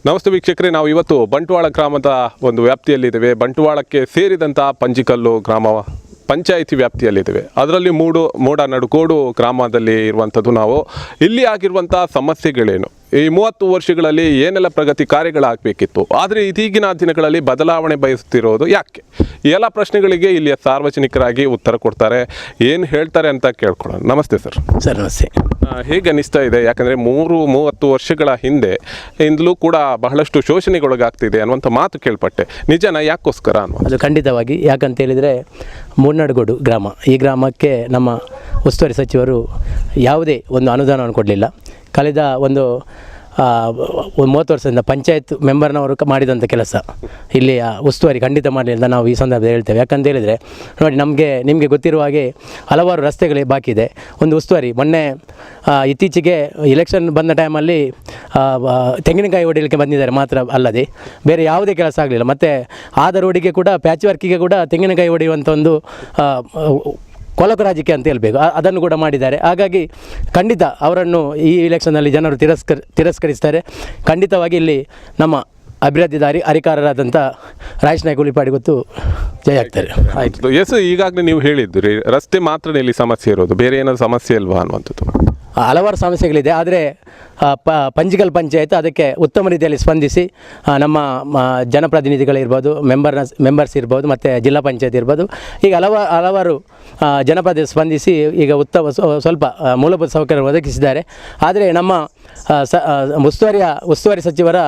ನಮಸ್ತೆ ವೀಕ್ಷಕರೇ, ನಾವು ಇವತ್ತು ಬಂಟ್ವಾಳ ಗ್ರಾಮದ ಒಂದು ವ್ಯಾಪ್ತಿಯಲ್ಲಿದ್ದೇವೆ. ಬಂಟ್ವಾಳಕ್ಕೆ ಸೇರಿದಂಥ ಪಂಜಿಕಲ್ಲು ಗ್ರಾಮ ಪಂಚಾಯಿತಿ ವ್ಯಾಪ್ತಿಯಲ್ಲಿದ್ದೇವೆ. ಅದರಲ್ಲಿ ಮೂಡನಡುಕೋಡು ಗ್ರಾಮದಲ್ಲಿ ಇರುವಂಥದ್ದು. ನಾವು ಇಲ್ಲಿ ಆಗಿರುವಂಥ ಸಮಸ್ಯೆಗಳೇನು, ಈ 30 ವರ್ಷಗಳಲ್ಲಿ ಏನೆಲ್ಲ ಪ್ರಗತಿ ಕಾರ್ಯಗಳಾಗಬೇಕಿತ್ತು, ಆದರೆ ಇದೀಗಿನ ದಿನಗಳಲ್ಲಿ ಬದಲಾವಣೆ ಬಯಸುತ್ತಿರೋದು ಯಾಕೆ? ಈ ಎಲ್ಲ ಪ್ರಶ್ನೆಗಳಿಗೆ ಇಲ್ಲಿಯ ಸಾರ್ವಜನಿಕರಾಗಿ ಉತ್ತರ ಕೊಡ್ತಾರೆ. ಏನು ಹೇಳ್ತಾರೆ ಅಂತ ಕೇಳ್ಕೊಳ್ಳೋಣ. ನಮಸ್ತೆ ಸರ್. ನಮಸ್ತೆ. ಹೇಗೆ ಅನಿಸ್ತಾ ಇದೆ? ಯಾಕಂದರೆ 30 ವರ್ಷಗಳ ಹಿಂದಲೂ ಕೂಡ ಬಹಳಷ್ಟು ಶೋಷಣೆಗೊಳಗಾಗ್ತಿದೆ ಅನ್ನುವಂಥ ಮಾತು ಕೇಳ್ಪಟ್ಟೆ. ನಿಜನ? ಯಾಕೋಸ್ಕರ ಅನ್ನೋ ಅದು ಖಂಡಿತವಾಗಿ. ಯಾಕಂತ ಹೇಳಿದರೆ ಮೂಡನಡುಗೋಡು ಗ್ರಾಮ, ಈ ಗ್ರಾಮಕ್ಕೆ ನಮ್ಮ ಉಸ್ತುವಾರಿ ಸಚಿವರು ಯಾವುದೇ ಒಂದು ಅನುದಾನವನ್ನು ಕೊಡಲಿಲ್ಲ. ಕಳೆದ ಒಂದು 30 ವರ್ಷದಿಂದ ಪಂಚಾಯತ್ ಮೆಂಬರ್ನವರು ಮಾಡಿದಂಥ ಕೆಲಸ ಇಲ್ಲಿಯ ಉಸ್ತುವಾರಿ ಖಂಡಿತ ಮಾಡಲಿ ಅಂತ ನಾವು ಈ ಸಂದರ್ಭದಲ್ಲಿ ಹೇಳ್ತೇವೆ. ಯಾಕಂತ ಹೇಳಿದರೆ ನೋಡಿ, ನಿಮಗೆ ಗೊತ್ತಿರುವ ಹಾಗೆ ಹಲವಾರು ರಸ್ತೆಗಳೇ ಬಾಕಿ ಇದೆ. ಒಂದು ಉಸ್ತುವಾರಿ ಮೊನ್ನೆ ಇತ್ತೀಚೆಗೆ ಇಲೆಕ್ಷನ್ ಬಂದ ಟೈಮಲ್ಲಿ ತೆಂಗಿನಕಾಯಿ ಹೊಡೆಯಲಿಕ್ಕೆ ಬಂದಿದ್ದಾರೆ ಮಾತ್ರ ಅಲ್ಲದೆ ಬೇರೆ ಯಾವುದೇ ಕೆಲಸ ಆಗಲಿಲ್ಲ. ಮತ್ತು ಆದ ರೋಡಿಗೆ ಕೂಡ ಪ್ಯಾಚ್ ವರ್ಕಿಗೆ ಕೂಡ ತೆಂಗಿನಕಾಯಿ ಹೊಡೆಯುವಂಥ ಒಂದು ಕೊಲಕರಾಜಿಕೆ ಅಂತ ಹೇಳಬೇಕು, ಅದನ್ನು ಕೂಡ ಮಾಡಿದ್ದಾರೆ. ಹಾಗಾಗಿ ಖಂಡಿತ ಅವರನ್ನು ಈ ಇಲೆಕ್ಷನ್ನಲ್ಲಿ ಜನರು ತಿರಸ್ಕರಿಸ್ತಾರೆ. ಖಂಡಿತವಾಗಿ ಇಲ್ಲಿ ನಮ್ಮ ಅಭಿವೃದ್ಧಿದಾರಿ ಅಧಿಕಾರರಾದಂಥ ರಾಜೇಶ್ ನಾಯ್ಕ ಉಳಿಪಾಡಿ ಗೊತ್ತು ಜಯ ಆಗ್ತಾರೆ. ಆಯಿತು. ಎಸ್, ಈಗಾಗಲೇ ನೀವು ಹೇಳಿದ್ರಿ ರಸ್ತೆ ಮಾತ್ರ ಇಲ್ಲಿ ಸಮಸ್ಯೆ ಇರೋದು, ಬೇರೆ ಏನಾದರೂ ಸಮಸ್ಯೆ ಇಲ್ವಾ ಅನ್ನುವಂಥದ್ದು? ಹಲವಾರು ಸಮಸ್ಯೆಗಳಿದೆ. ಆದರೆ ಪಂಜಿಕಲ್ ಪಂಚಾಯತ್ ಅದಕ್ಕೆ ಉತ್ತಮ ರೀತಿಯಲ್ಲಿ ಸ್ಪಂದಿಸಿ ನಮ್ಮ ಜನಪ್ರತಿನಿಧಿಗಳಿರ್ಬೋದು, ಮೆಂಬರ್ಸ್ ಇರ್ಬೋದು, ಮತ್ತು ಜಿಲ್ಲಾ ಪಂಚಾಯತ್ ಇರ್ಬೋದು, ಈಗ ಹಲವಾರು ಜನಪ್ರತಿನಿಧಿ ಸ್ಪಂದಿಸಿ ಈಗ ಸ್ವಲ್ಪ ಮೂಲಭೂತ ಸೌಕರ್ಯ ಒದಗಿಸಿದ್ದಾರೆ. ಆದರೆ ನಮ್ಮ ಉಸ್ತುವಾರಿ ಸಚಿವರ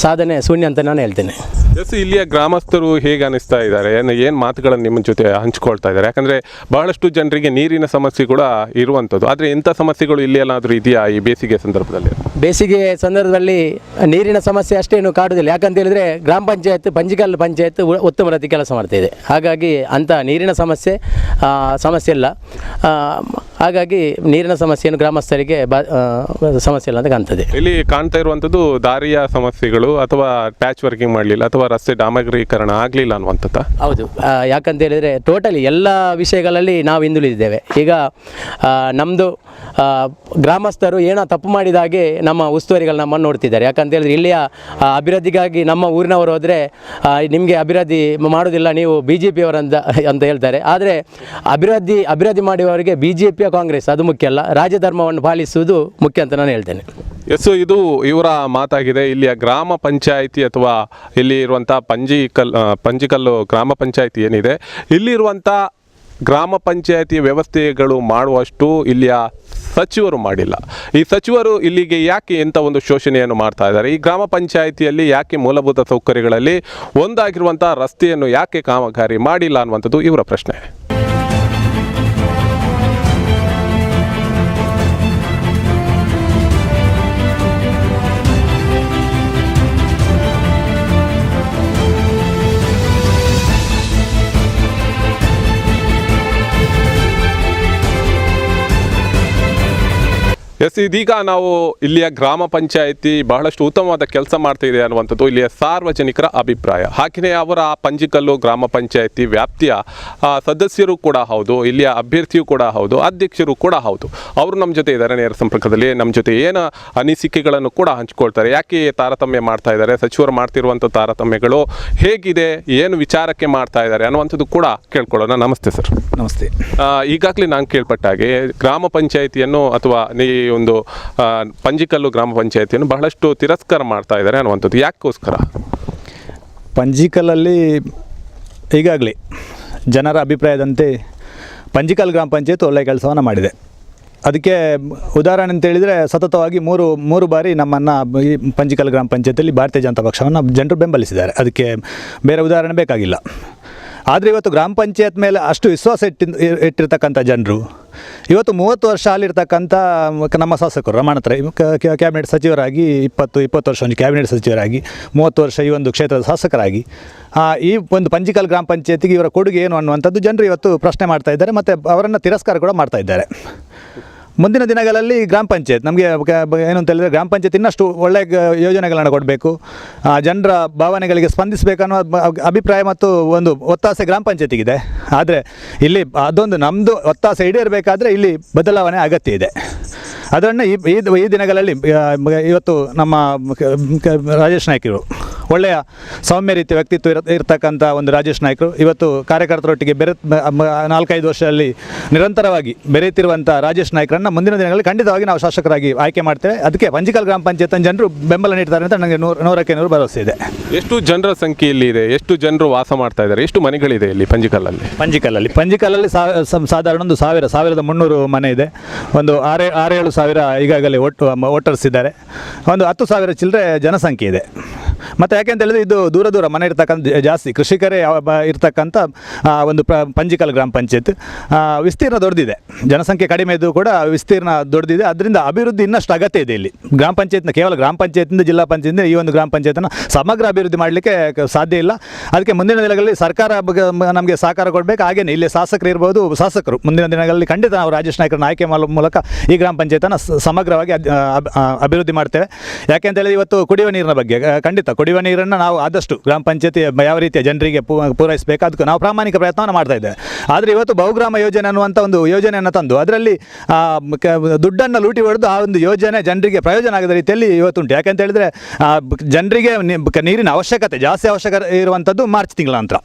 ಸಾಧನೆ ಶೂನ್ಯ ಅಂತ ನಾನು ಹೇಳ್ತೇನೆ. ಎಸ್, ಇಲ್ಲಿಯ ಗ್ರಾಮಸ್ಥರು ಹೇಗೆ ಅನಿಸ್ತಾ ಇದ್ದಾರೆ? ಏನು ಮಾತುಗಳನ್ನು ನಿಮ್ಮ ಜೊತೆ ಹಂಚ್ಕೊಳ್ತಾ ಇದ್ದಾರೆ? ಯಾಕಂದರೆ ಬಹಳಷ್ಟು ಜನರಿಗೆ ನೀರಿನ ಸಮಸ್ಯೆ ಕೂಡ ಇರುವಂಥದ್ದು. ಆದರೆ ಎಂಥ ಸಮಸ್ಯೆಗಳು ಇಲ್ಲಿ ಎಲ್ಲಾದರೂ ಇದೆಯಾ ಈ ಬೇಸಿಗೆ ಸಂದರ್ಭದಲ್ಲಿ? ಬೇಸಿಗೆ ಸಂದರ್ಭದಲ್ಲಿ ನೀರಿನ ಸಮಸ್ಯೆ ಅಷ್ಟೇನು ಕಾಡುವುದಿಲ್ಲ. ಯಾಕಂತ ಹೇಳಿದರೆ ಗ್ರಾಮ ಪಂಚಾಯತ್ ಪಂಜಿಕಲ್ ಪಂಚಾಯತ್ ಉತ್ತಮ ರೀತಿ ಕೆಲಸ ಮಾಡ್ತಾಯಿದೆ. ಹಾಗಾಗಿ ಅಂಥ ನೀರಿನ ಸಮಸ್ಯೆ ಇಲ್ಲ. ಹಾಗಾಗಿ ನೀರಿನ ಸಮಸ್ಯೆಯನ್ನು ಗ್ರಾಮಸ್ಥರಿಗೆ ಸಮಸ್ಯೆ ಇಲ್ಲ ಅಂತ ಕಾಣ್ತದೆ. ಇಲ್ಲಿ ಕಾಣ್ತಾ ಇರುವಂಥದ್ದು ದಾರಿಯ ಸಮಸ್ಯೆಗಳು, ಅಥವಾ ಪ್ಯಾಚ್ ವರ್ಕಿಂಗ್ ಮಾಡಲಿಲ್ಲ, ಅಥವಾ ರಸ್ತೆ ಡಾಮರೀಕರಣ ಆಗಲಿಲ್ಲ ಅನ್ನುವಂಥದ್ದು. ಹೌದು. ಯಾಕಂತ ಹೇಳಿದರೆ ಟೋಟಲಿ ಎಲ್ಲ ವಿಷಯಗಳಲ್ಲಿ ನಾವು ಹಿಂದುಳಿದಿದ್ದೇವೆ. ಈಗ ನಮ್ಮದು ಗ್ರಾಮಸ್ಥರು ಏನೋ ತಪ್ಪು ಮಾಡಿದಾಗೆ ನಮ್ಮ ಉಸ್ತುವಾರಿಗಳು ನಮ್ಮನ್ನು ನೋಡ್ತಿದ್ದಾರೆ. ಯಾಕಂತ ಹೇಳಿದ್ರೆ ಇಲ್ಲಿಯ ಅಭಿವೃದ್ಧಿಗಾಗಿ ನಮ್ಮ ಊರಿನವರು ಹೋದರೆ ನಿಮಗೆ ಅಭಿವೃದ್ಧಿ ಮಾಡೋದಿಲ್ಲ, ನೀವು BJP ಅಂತ ಹೇಳ್ತಾರೆ. ಆದರೆ ಅಭಿವೃದ್ಧಿ ಮಾಡುವವರಿಗೆ BJP ಕಾಂಗ್ರೆಸ್ ಅದು ಮುಖ್ಯ ಅಲ್ಲ, ರಾಜಧರ್ಮವನ್ನು ಪಾಲಿಸುವುದು ಮುಖ್ಯ ಅಂತ ನಾನು ಹೇಳ್ತೇನೆ. ಎಸ್, ಇದು ಇವರ ಮಾತಾಗಿದೆ. ಇಲ್ಲಿಯ ಗ್ರಾಮ ಪಂಚಾಯಿತಿ ಅಥವಾ ಇಲ್ಲಿ ಇರುವಂಥ ಪಂಜಿಕಲ್ಲು ಗ್ರಾಮ ಪಂಚಾಯಿತಿ ಏನಿದೆ, ಇಲ್ಲಿರುವಂಥ ಗ್ರಾಮ ಪಂಚಾಯಿತಿ ವ್ಯವಸ್ಥೆಗಳು ಮಾಡುವಷ್ಟು ಇಲ್ಲಿಯ ಸಚಿವರು ಮಾಡಿಲ್ಲ. ಈ ಸಚಿವರು ಇಲ್ಲಿಗೆ ಯಾಕೆ ಎಂಥ ಒಂದು ಶೋಷಣೆಯನ್ನು ಮಾಡ್ತಾ ಇದ್ದಾರೆ? ಈ ಗ್ರಾಮ ಪಂಚಾಯಿತಿಯಲ್ಲಿ ಯಾಕೆ ಮೂಲಭೂತ ಸೌಕರ್ಯಗಳಲ್ಲಿ ಒಂದಾಗಿರುವಂಥ ರಸ್ತೆಯನ್ನು ಯಾಕೆ ಕಾಮಗಾರಿ ಮಾಡಿಲ್ಲ ಅನ್ನುವಂಥದ್ದು ಇವರ ಪ್ರಶ್ನೆ. ಎಸ್, ಇದೀಗ ನಾವು ಇಲ್ಲಿಯ ಗ್ರಾಮ ಪಂಚಾಯಿತಿ ಬಹಳಷ್ಟು ಉತ್ತಮವಾದ ಕೆಲಸ ಮಾಡ್ತಾ ಇದೆ ಅನ್ನುವಂಥದ್ದು ಇಲ್ಲಿಯ ಸಾರ್ವಜನಿಕರ ಅಭಿಪ್ರಾಯ. ಹಾಗೆಯೇ ಅವರ ಪಂಜಿಕಲ್ಲು ಗ್ರಾಮ ಪಂಚಾಯಿತಿ ವ್ಯಾಪ್ತಿಯ ಸದಸ್ಯರು ಕೂಡ ಹೌದು, ಇಲ್ಲಿಯ ಅಭ್ಯರ್ಥಿಯೂ ಕೂಡ ಹೌದು, ಅಧ್ಯಕ್ಷರು ಕೂಡ ಹೌದು. ಅವರು ನಮ್ಮ ಜೊತೆ ಇದ್ದಾರೆ ನೇರ ಸಂಪರ್ಕದಲ್ಲಿ. ನಮ್ಮ ಜೊತೆ ಏನು ಅನಿಸಿಕೆಗಳನ್ನು ಕೂಡ ಹಂಚ್ಕೊಳ್ತಾರೆ. ಯಾಕೆ ತಾರತಮ್ಯ ಮಾಡ್ತಾ ಇದ್ದಾರೆ, ಸಚಿವರು ಮಾಡ್ತಿರುವಂಥ ತಾರತಮ್ಯಗಳು ಹೇಗಿದೆ, ಏನು ವಿಚಾರಕ್ಕೆ ಮಾಡ್ತಾ ಇದ್ದಾರೆ ಅನ್ನುವಂಥದ್ದು ಕೂಡ ಕೇಳ್ಕೊಳ್ಳೋಣ. ನಮಸ್ತೆ ಸರ್. ನಮಸ್ತೆ. ಈಗಾಗಲೇ ನಾನು ಕೇಳ್ಪಟ್ಟ ಹಾಗೆ ಗ್ರಾಮ ಪಂಚಾಯಿತಿಯನ್ನು ಅಥವಾ ಈ ಒಂದು ಪಂಜಿಕಲ್ಲು ಗ್ರಾಮ ಪಂಚಾಯಿತಿಯನ್ನು ಬಹಳಷ್ಟು ತಿರಸ್ಕಾರ ಮಾಡ್ತಾ ಇದ್ದಾರೆ ಅನ್ನುವಂಥದ್ದು ಯಾಕೋಸ್ಕರ? ಪಂಜಿಕಲ್ಲಲ್ಲಿ ಈಗಾಗಲೇ ಜನರ ಅಭಿಪ್ರಾಯದಂತೆ ಪಂಜಿಕಲ್ ಗ್ರಾಮ ಪಂಚಾಯತ್ ಒಳ್ಳೆಯ ಕೆಲಸವನ್ನು ಮಾಡಿದೆ. ಅದಕ್ಕೆ ಉದಾಹರಣೆ ಅಂತೇಳಿದರೆ ಸತತವಾಗಿ ಮೂರು ಬಾರಿ ನಮ್ಮನ್ನು ಈ ಪಂಜಿಕಲ್ ಗ್ರಾಮ ಪಂಚಾಯತಿಯಲ್ಲಿ ಭಾರತೀಯ ಜನತಾ ಪಕ್ಷವನ್ನು ಜನರು ಬೆಂಬಲಿಸಿದ್ದಾರೆ. ಅದಕ್ಕೆ ಬೇರೆ ಉದಾಹರಣೆ ಬೇಕಾಗಿಲ್ಲ. ಆದರೆ ಇವತ್ತು ಗ್ರಾಮ ಪಂಚಾಯತ್ ಮೇಲೆ ಅಷ್ಟು ವಿಶ್ವಾಸ ಇಟ್ಟಿರ್ತಕ್ಕಂಥ ಜನರು ಇವತ್ತು 30 ವರ್ಷ ಅಲ್ಲಿರ್ತಕ್ಕಂಥ ನಮ್ಮ ಶಾಸಕರು ರಮಣತ್ರ ಕ್ಯಾಬಿನೆಟ್ ಸಚಿವರಾಗಿ 20 ವರ್ಷ ಒಂದು ಕ್ಯಾಬಿನೆಟ್ ಸಚಿವರಾಗಿ 30 ವರ್ಷ ಈ ಒಂದು ಕ್ಷೇತ್ರದ ಶಾಸಕರಾಗಿ ಈ ಒಂದು ಪಂಜಿಕಲ್ ಗ್ರಾಮ ಪಂಚಾಯತಿಗೆ ಇವರ ಕೊಡುಗೆ ಏನು ಅನ್ನುವಂಥದ್ದು ಜನರು ಇವತ್ತು ಪ್ರಶ್ನೆ ಮಾಡ್ತಾ ಇದ್ದಾರೆ ಮತ್ತು ಅವರನ್ನು ತಿರಸ್ಕಾರ ಕೂಡ ಮಾಡ್ತಾ ಇದ್ದಾರೆ. ಮುಂದಿನ ದಿನಗಳಲ್ಲಿ ಗ್ರಾಮ ಪಂಚಾಯತ್ ನಮಗೆ ಏನು ಅಂತ ಹೇಳಿದರೆ ಗ್ರಾಮ ಪಂಚಾಯತ್ ಇನ್ನಷ್ಟು ಒಳ್ಳೆಯ ಯೋಜನೆಗಳನ್ನು ಕೊಡಬೇಕು, ಜನರ ಭಾವನೆಗಳಿಗೆ ಸ್ಪಂದಿಸಬೇಕನ್ನೋ ಅಭಿಪ್ರಾಯ ಮತ್ತು ಒಂದು ಒತ್ತಾಸೆ ಗ್ರಾಮ ಪಂಚಾಯತಿಗಿದೆ. ಆದರೆ ಇಲ್ಲಿ ಅದೊಂದು ನಮ್ಮದು ಒತ್ತಾಸೆ ಈಡೇರಬೇಕಾದ್ರೆ ಇಲ್ಲಿ ಬದಲಾವಣೆ ಅಗತ್ಯ ಇದೆ. ಅದನ್ನು ಈ ದಿನಗಳಲ್ಲಿ ಇವತ್ತು ನಮ್ಮ ರಾಜೇಶ್ ನಾಯ್ಕರು ಒಳ್ಳೆಯ ಸೌಮ್ಯ ರೀತಿಯ ವ್ಯಕ್ತಿತ್ವ ಇರತಕ್ಕಂಥ ಒಂದು ರಾಜೇಶ್ ನಾಯ್ಕರು ಇವತ್ತು ಕಾರ್ಯಕರ್ತರೊಟ್ಟಿಗೆ 4-5 ವರ್ಷದಲ್ಲಿ ನಿರಂತರವಾಗಿ ಬೆರೆತಿರುವಂಥ ರಾಜೇಶ್ ನಾಯ್ಕರನ್ನು ಮುಂದಿನ ದಿನಗಳಲ್ಲಿ ಖಂಡಿತವಾಗಿ ನಾವು ಶಾಸಕರಾಗಿ ಆಯ್ಕೆ ಮಾಡ್ತೇವೆ. ಅದಕ್ಕೆ ಪಂಜಿಕಲ್ ಗ್ರಾಮ ಪಂಚಾಯತ್ ಜನರು ಬೆಂಬಲ ನೀಡ್ತಾರೆ ಅಂತ ನನಗೆ 100% ಭರವಸೆ ಇದೆ. ಎಷ್ಟು ಜನರ ಸಂಖ್ಯೆ ಇಲ್ಲಿ ಇದೆ? ಎಷ್ಟು ಜನರು ವಾಸ ಮಾಡ್ತಾ ಇದ್ದಾರೆ? ಎಷ್ಟು ಮನೆಗಳಿದೆ ಇಲ್ಲಿ ಪಂಜಿಕಲ್ಲಲ್ಲಿ ಸಾಧಾರಣ ಒಂದು 1,300 ಮನೆ ಇದೆ. ಒಂದು 6-7 ಸಾವಿರ ಈಗಾಗಲೇ ವೋಟರ್ಸ್ ಇದ್ದಾರೆ. ಒಂದು 10,000 ಚಿಲ್ಲರೆ ಜನಸಂಖ್ಯೆ ಇದೆ. ಮತ್ತು ಯಾಕೆ ಅಂತ ಹೇಳಿದ್ರೆ ಇದು ದೂರ ಮನೆ ಇರ್ತಕ್ಕಂಥ ಜಾಸ್ತಿ ಕೃಷಿಕರೇ ಇರ್ತಕ್ಕಂಥ ಒಂದು ಪಂಜಿಕಲ್ ಗ್ರಾಮ ಪಂಚಾಯತ್. ವಿಸ್ತೀರ್ಣ ದೊಡ್ಡದಿದೆ, ಜನಸಂಖ್ಯೆ ಕಡಿಮೆ ಇದ್ದು ಕೂಡ ವಿಸ್ತೀರ್ಣ ದೊಡ್ಡದಿದೆ. ಅದರಿಂದ ಅಭಿವೃದ್ಧಿ ಇನ್ನಷ್ಟು ಅಗತ್ಯ ಇದೆ ಇಲ್ಲಿ. ಗ್ರಾಮ ಪಂಚಾಯತ್ನ ಕೇವಲ ಗ್ರಾಮ ಪಂಚಾಯತಿಂದ ಜಿಲ್ಲಾ ಪಂಚಾಯತಿಂದ ಈ ಒಂದು ಗ್ರಾಮ ಪಂಚಾಯತನ್ನು ಸಮಗ್ರ ಅಭಿವೃದ್ಧಿ ಮಾಡಲಿಕ್ಕೆ ಸಾಧ್ಯ ಇಲ್ಲ. ಅದಕ್ಕೆ ಮುಂದಿನ ದಿನಗಳಲ್ಲಿ ಸರ್ಕಾರ ನಮಗೆ ಸಹಕಾರ ಕೊಡಬೇಕು. ಹಾಗೆಯೇ ಇಲ್ಲಿ ಶಾಸಕರು ಮುಂದಿನ ದಿನಗಳಲ್ಲಿ ಖಂಡಿತ ನಾವು ರಾಜೇಶ್ ನಾಯ್ಕರನ್ನ ಆಯ್ಕೆ ಮಾಡುವ ಮೂಲಕ ಈ ಗ್ರಾಮ ಪಂಚಾಯತನ್ನು ಸಮಗ್ರವಾಗಿ ಅಭಿವೃದ್ಧಿ ಮಾಡ್ತೇವೆ. ಯಾಕೆ ಅಂತ ಹೇಳಿದ್ರೆ ಇವತ್ತು ಕುಡಿಯುವ ನೀರಿನ ಬಗ್ಗೆ ಖಂಡಿತ ಕುಡಿಯುವ ನೀರನ್ನು ನಾವು ಆದಷ್ಟು ಗ್ರಾಮ ಪಂಚಾಯತಿ ಯಾವ ರೀತಿಯ ಜನರಿಗೆ ಪೂರೈಸಬೇಕು ಅದಕ್ಕೆ ನಾವು ಪ್ರಾಮಾಣಿಕ ಪ್ರಯತ್ನವನ್ನು ಮಾಡ್ತಾ ಇದ್ದೇವೆ. ಆದರೆ ಇವತ್ತು ಬಹುಗ್ರಾಮ ಯೋಜನೆ ಅನ್ನುವಂಥ ಒಂದು ಯೋಜನೆಯನ್ನು ತಂದು ಅದರಲ್ಲಿ ದುಡ್ಡನ್ನು ಲೂಟಿ ಹೊಡೆದು ಆ ಒಂದು ಯೋಜನೆ ಜನರಿಗೆ ಪ್ರಯೋಜನ ಆಗದ ರೀತಿಯಲ್ಲಿ ಇವತ್ತುಂಟು. ಯಾಕೆಂತ ಹೇಳಿದರೆ ಜನರಿಗೆ ನೀರಿನ ಜಾಸ್ತಿ ಅವಶ್ಯಕತೆ ಇರುವಂಥದ್ದು ಮಾರ್ಚ್ ತಿಂಗಳ ನಂತರ.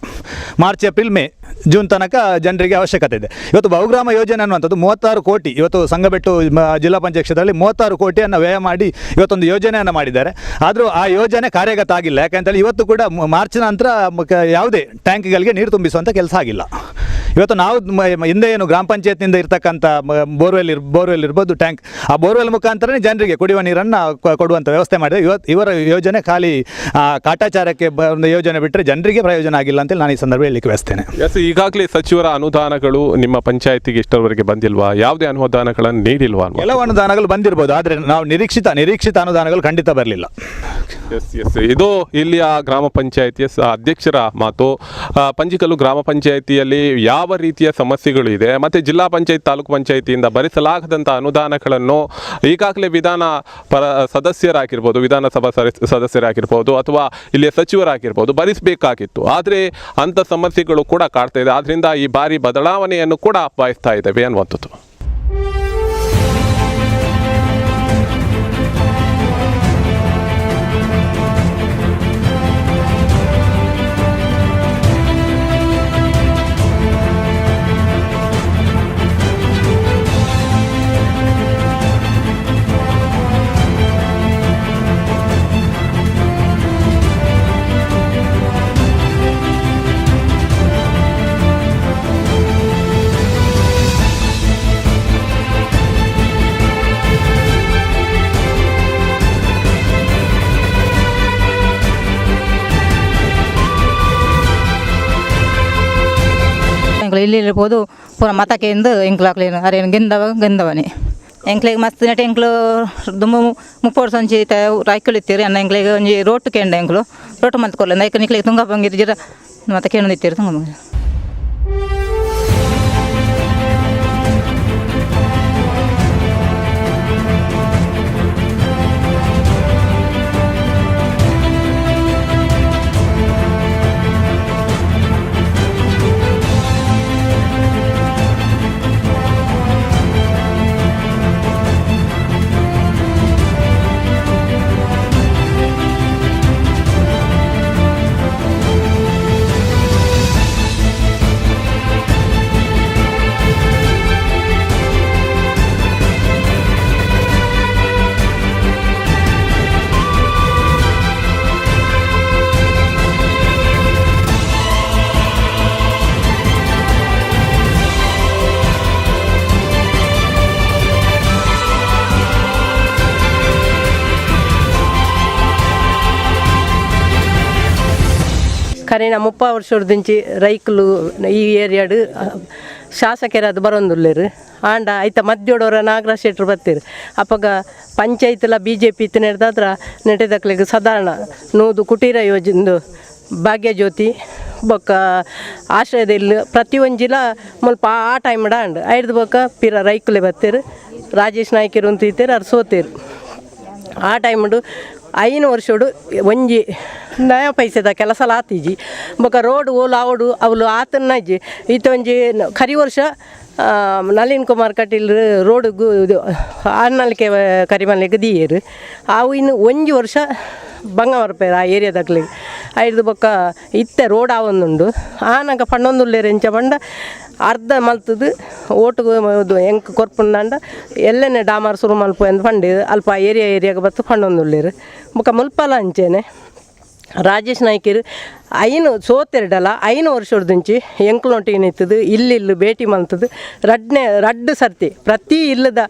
ಮಾರ್ಚ್, ಏಪ್ರಿಲ್, ಮೇ, ಜೂನ್ ತನಕ ಜನರಿಗೆ ಅವಶ್ಯಕತೆ ಇದೆ. ಇವತ್ತು ಬಹುಗ್ರಾಮ ಯೋಜನೆ ಅನ್ನುವಂಥದ್ದು 36 ಕೋಟಿ ಇವತ್ತು ಸಂಗಬೆಟ್ಟು ಜಿಲ್ಲಾ ಪಂಚಾಯತ್ ಕ್ಷೇತ್ರದಲ್ಲಿ 36 ಕೋಟಿಯನ್ನು ವ್ಯಯ ಮಾಡಿ ಇವತ್ತೊಂದು ಯೋಜನೆಯನ್ನು ಮಾಡಿದ್ದಾರೆ. ಆದರೂ ಆ ಯೋಜನೆ ಕಾರ್ಯಗತ ಆಗಿಲ್ಲ. ಯಾಕೆಂತೇಳಿ ಇವತ್ತು ಕೂಡ ಮಾರ್ಚ್ ನಂತರ ಯಾವುದೇ ಟ್ಯಾಂಕ್ಗಳಿಗೆ ನೀರು ತುಂಬಿಸುವಂಥ ಕೆಲಸ ಆಗಿಲ್ಲ. ಇವತ್ತು ನಾವು ಹಿಂದೆ ಏನು ಗ್ರಾಮ ಪಂಚಾಯತ್ನಿಂದ ಇರ್ತಕ್ಕಂಥ ಬೋರ್ವೆಲ್ ಇರ್ಬೋದು ಟ್ಯಾಂಕ್, ಆ ಬೋರ್ವೆಲ್ ಮುಖಾಂತರನೇ ಜನರಿಗೆ ಕುಡಿಯುವ ನೀರನ್ನು ಕೊಡುವಂಥ ವ್ಯವಸ್ಥೆ ಮಾಡಿದೆ. ಇವರ ಯೋಜನೆ ಖಾಲಿ ಕಾಟಾಚಾರಕ್ಕೆ ಒಂದು ಯೋಜನೆ ಬಿಟ್ಟರೆ ಜನರಿಗೆ ಪ್ರಯೋಜನ ಆಗಿಲ್ಲ ಅಂತೇಳಿ ನಾನು ಈ ಸಂದರ್ಭ ಹೇಳಲಿಕ್ಕೆ ಬಯಸ್ತೇನೆ. ಈಗಾಗಲೇ ಸಚಿವರ ಅನುದಾನಗಳು ನಿಮ್ಮ ಪಂಚಾಯತಿಗೆ ಇಷ್ಟರವರೆಗೆ ಬಂದಿಲ್ವಾ? ಯಾವುದೇ ಅನುದಾನಗಳನ್ನು ನೀಡಿಲ್ವಾ? ಕೆಲವು ಅನುದಾನಗಳು ಬಂದಿರ್ಬೋದು, ಆದರೆ ನಾವು ನಿರೀಕ್ಷಿತ ಅನುದಾನಗಳು ಖಂಡಿತ ಬರಲಿಲ್ಲ. ಇದು ಇಲ್ಲಿಯ ಗ್ರಾಮ ಪಂಚಾಯತಿಯ ಅಧ್ಯಕ್ಷರ ಮಾತು. ಪಂಜಿಕಲ್ಲು ಗ್ರಾಮ ಪಂಚಾಯತಿಯಲ್ಲಿ ಯಾವ ರೀತಿಯ ಸಮಸ್ಯೆಗಳು ಇದೆ ಮತ್ತು ಜಿಲ್ಲಾ ಪಂಚಾಯತ್ ತಾಲೂಕು ಪಂಚಾಯತಿಯಿಂದ ಭರಿಸಲಾಗದಂಥ ಅನುದಾನಗಳನ್ನು ಈಗಾಗಲೇ ವಿಧಾನಸಭಾ ಸದಸ್ಯರಾಗಿರ್ಬೋದು ಅಥವಾ ಇಲ್ಲಿಯ ಸಚಿವರಾಗಿರ್ಬೋದು ಭರಿಸಬೇಕಾಗಿತ್ತು. ಆದರೆ ಅಂಥ ಸಮಸ್ಯೆಗಳು ಕೂಡ ಕಾಡ್ತಾ ಇದೆ. ಆದ್ದರಿಂದ ಈ ಬಾರಿ ಬದಲಾವಣೆಯನ್ನು ಕೂಡ ಬಯಸ್ತಾ ಇದ್ದೇವೆ ಅನ್ನುವಂಥದ್ದು. ಇಲ್ಲಿ ಇರ್ಬೋದು ಪೂರ ಮತಕ್ಕೆಂದು ಎಂಕ್ಲಾಕ್ಲೇನು ಅರೆ ಗೆಂದವನೇ ಎಂಕ್ಲಿಗೆ ಮಸ್ತ್ ನೆಟ್ ಎಂಕ್ಲು ದುಮ್ಮು 30 ಸಂಚಿ ರಾಯ್ಕೊಳಿತ್ತೀರಿ ಅನ್ನ ಎಂಕ್ಲಿಗೆ ಒಂಜಿ ರೋಟು ಕೆಂಡ ಎಂಕ್ಲು ರೋಟು ಮಂತ್ ಕೊಲ್ಲ ನೈಕ ನಿಕ್ಲಿಗೆ ತುಂಗ ಬಂಗಿರು ಜಿರ ಮತ್ತೆ ಕೇಳೋದಿತ್ತೀರಿ ತುಂಗ ಬಂಗಿರು. ಕರೆನ 30 ವರ್ಷದಿಂಚಿ ರೈಕಲು ಈ ಏರಿಯಾಡು ಶಾಸಕರಾದ ಬರೋಂದುಲ್ಲೇರು ಆಂಡ ಐತ ಮಧ್ಯೋಡವರ ನಾಗರಾಜ್ ಶೆಟ್ರು ಬರ್ತೀರಿ ಅಪ್ಪಗ ಪಂಚಾಯತ್ಲ BJP ಇತ್ತು ನಡೆದಾದ್ರ ನೆಟ್ಟದಕ್ಲಿಗೆ ಸಾಧಾರಣ ನೂದು ಕುಟೀರ ಯೋಜನೆ ಭಾಗ್ಯ ಜ್ಯೋತಿ ಬೊಕ್ಕ ಆಶ್ರಯದಲ್ಲಿ ಪ್ರತಿಯೊಂದು ಜಿಲ್ಲಾ ಮುಲ್ಪ ಆ ಟೈಮ್ ಆಂಡ್ ಐದು ಬೊಕ್ಕ ಪಿರ ರೈಕುಲೆ ಬರ್ತೀರಿ ರಾಜೇಶ್ ನಾಯ್ಕರು ಅಂತ ಇತ್ತೀರಿ ಅವ್ರು ಸೋತೀರಿ ಆ ಟೈಮ್ಡು 5 ವರ್ಷಡು ಒಂಜಿ ನಯ ಪೈಸದ ಕೆಲಸ ಆತೀಜಿ ಬೊಕ್ಕ ರೋಡ್ ಓಲು ಆವಡು ಅವಳು ಆತನಜ್ಜಿ ಈತ ಒಂಜಿ ಕರಿ ವರ್ಷ ನಳಿನ್ ಕುಮಾರ್ ಕಟೀಲ್ ರೋಡ್ಗು ಇದು ಆರ್ನಲ್ಕೆ ಕರಿಮನೆಗೆ ದೀಯರು ಅವು ಇನ್ನು 1 ವರ್ಷ ಬಂಗ ಬರ್ಪೇರು ಆ ಏರಿಯಾದಾಗ್ಲಿ ಐದು ಬೊಕ್ಕ ಇತ್ತೆ ರೋಡ್ ಆವೊಂದುಂಡು ಆನಾಗ ಪಂಡೊಂದುಲ್ಲೇರು ಎಂಚ ಪಂಡ ಅರ್ಧ ಮಲ್ತದು ಓಟು ಎಂಕ್ ಕೊರ್ಪುಂಡ ಎಲ್ಲೆನೆ ಡಾಮಾರ್ ಸುರು ಮಲ್ಪ ಎಂದು ಪಂಡಿ ಅಲ್ಪ ಏರಿಯಾಗೆ ಬತ್ತು ಪಂಡೊಂದುಲ್ಲೇರು ಬೊಕ್ಕ ಮುಲ್ಪಲ ಅಂಚೆನೆ ರಾಜೇಶ್ ನಾಯ್ಕರು ಐನು ಸೋತೆರಡಲ್ಲ 5 ವರ್ಷದಂಚಿ ಎಂಕ್ಲೊಂಟಿ ನಿಂತದು ಇಲ್ಲಿ ಭೇಟಿ ಮಲ್ತದು ರಡ್ಡು ಸರ್ತಿ ಪ್ರತಿ ಇಲ್ಲದ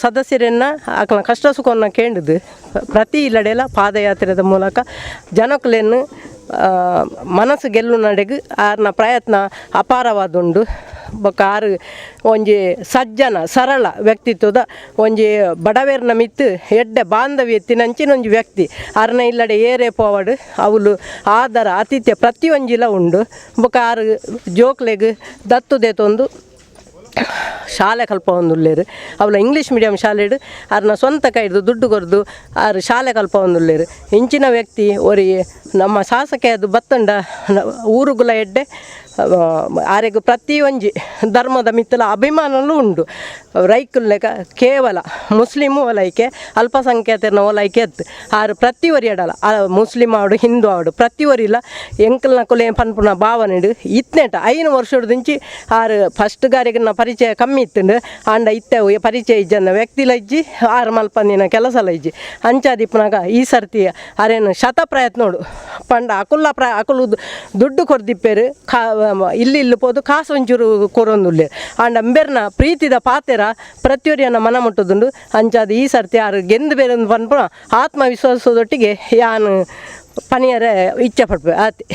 ಸದಸ್ಯರನ್ನು ಆಕಲ ಕಷ್ಟ ಸುಖವನ್ನು ಕೇಳಿದು ಪ್ರತಿ ಇಲ್ಲಡೆಲ್ಲ ಪಾದಯಾತ್ರೆದ ಮೂಲಕ ಜನಕ್ಕಲೇನು ಮನಸ್ಸು ಗೆಲ್ಲು ನಡೆಗು ಆರ್ನ ಪ್ರಯತ್ನ ಅಪಾರವಾದುಂಡು ಬೊಕ್ಕ ಆರು ಒಂಜಿ ಸಜ್ಜನ ಸರಳ ವ್ಯಕ್ತಿತ್ವದ ಒಂಜಿ ಬಡವೇರ್ನ ಮಿತ್ತು ಎಡ್ಡೆ ಬಾಂಧವ್ಯ ಎತ್ತಿನಂಚಿನೊಂಜಿ ವ್ಯಕ್ತಿ ಆರ್ನ ಇಲ್ಲಡೆ ಏರೇ ಪೋವಡು ಅವಳು ಆದರ ಆತಿಥ್ಯ ಪ್ರತಿಯೊಂಜಿಲ ಉಂಡು ಬೊಕ್ಕ ಆರು ಜೋಕ್ಲೆಗ್ ದತ್ತುದೆ ತೊಂದು ಶಾಲೆ ಕಲ್ಪ ಒಂದುಲ್ಲೇರು ಅವಳ ಇಂಗ್ಲೀಷ್ ಮೀಡಿಯಂ ಶಾಲೆಡು ಅವ್ರನ್ನ ಸ್ವಂತ ಕೈದು ದುಡ್ಡು ಕೊರ್ದು ಅವ್ರು ಶಾಲೆ ಕಲ್ಪ ಒಂದುಲ್ಲೇರು ಇಂಚಿನ ವ್ಯಕ್ತಿ ಒರಿ ನಮ್ಮ ಶಾಸಕ ಅದು ಬತ್ತಂಡ ಊರುಗುಲ ಎಡ್ಡೆ ಆರೆಗೂ ಪ್ರತಿಯೊಂಜಿ ಧರ್ಮದ ಮಿತ್ತಲ ಅಭಿಮಾನವೂ ಉಂಡು ರೈಕುಲ್ಲೆಕ ಕೇವಲ ಮುಸ್ಲಿಮು ಒಲೈಕೆ ಅಲ್ಪಸಂಖ್ಯಾತರನ್ನ ಒಲೈಕೆ ಎತ್ತು ಆರು ಪ್ರತಿವರಿ ಅಡಲ್ಲ ಮುಸ್ಲಿಮ್ ಆಡು ಹಿಂದೂ ಆಡು ಪ್ರತಿವರಿಲ್ಲ ಎಂಕಲ್ನ ಕೊಲೆ ಪನ್ಪುನ ಭಾವನೆಡು ಇತ್ನೇಟ 5 ವರ್ಷದಿಂಚಿ ಆರು ಫಸ್ಟ್ ಗಾರಿಗೆ ಪರಿಚಯ ಕಮ್ಮಿ ಇತ್ತುಂಡು ಆಂಡ ಇತ್ತೆ ಪರಿಚಯ ಇಜ್ಜನ್ನ ವ್ಯಕ್ತಿಲ ಇಜ್ಜಿ ಆರು ಮಲ್ಪಂದಿನ ಕೆಲಸಲ ಇಜ್ಜಿ ಅಂಚಾದಿಪ್ಪನಾಗ ಈ ಸರ್ತಿ ಅರೇನು ಶತ ಪ್ರಯತ್ನೋಡು ಪಂಡ ಅಕುಲು ದುಡ್ಡು ಕೊರ್ದಿಪ್ಪೇರು ಇಲ್ಲಿ ಪೋದು ಕಾಸು ಒಂಚೂರು ಕೊರೊಂದುಲ್ಲೆ ಆಂಡ ಅಂಬೆರ್ನ ಪ್ರೀತಿದ ಪಾತೆರ ಪ್ರತಿಯೊರಿಯನ್ನ ಮನ ಮುಟ್ಟುದುಂಡು ಅಂಚಾದ ಈ ಸರ್ತಿ ಯಾರು ಗೆಂದು ಬೇರೆ ಪನ್ಪುನ ಆತ್ಮವಿಶ್ವಾಸದೊಟ್ಟಿಗೆ ಯಾನು ಪನಿಯರೇ ಇಚ್ಛೆ ಪಡ್ಬೇ ಆತಿ.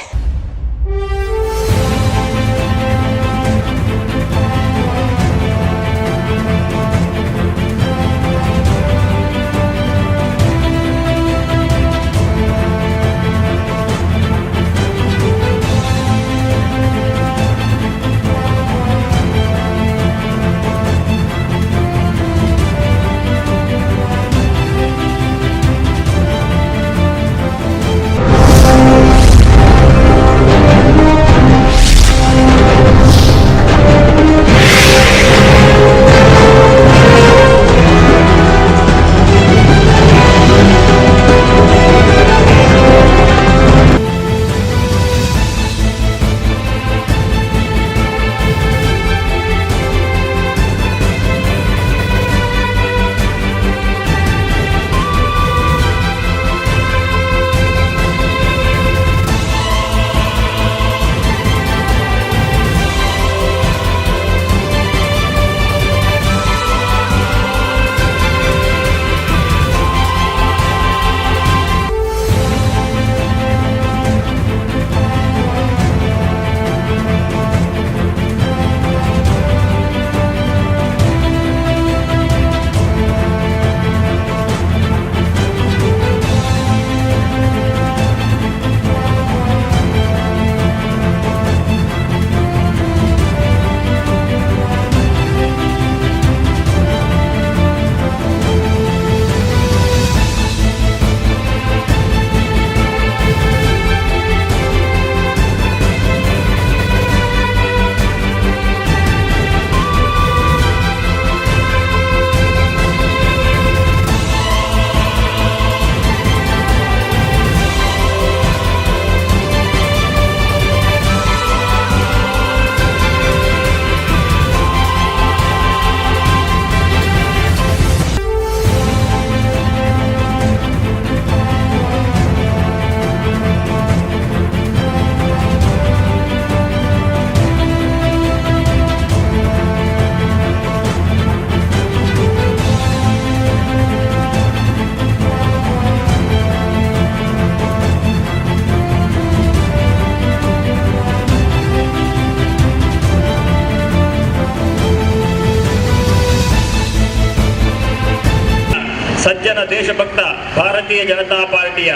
ಸಜ್ಜನ ದೇಶಭಕ್ತ ಭಾರತೀಯ ಜನತಾ ಪಾರ್ಟಿಯ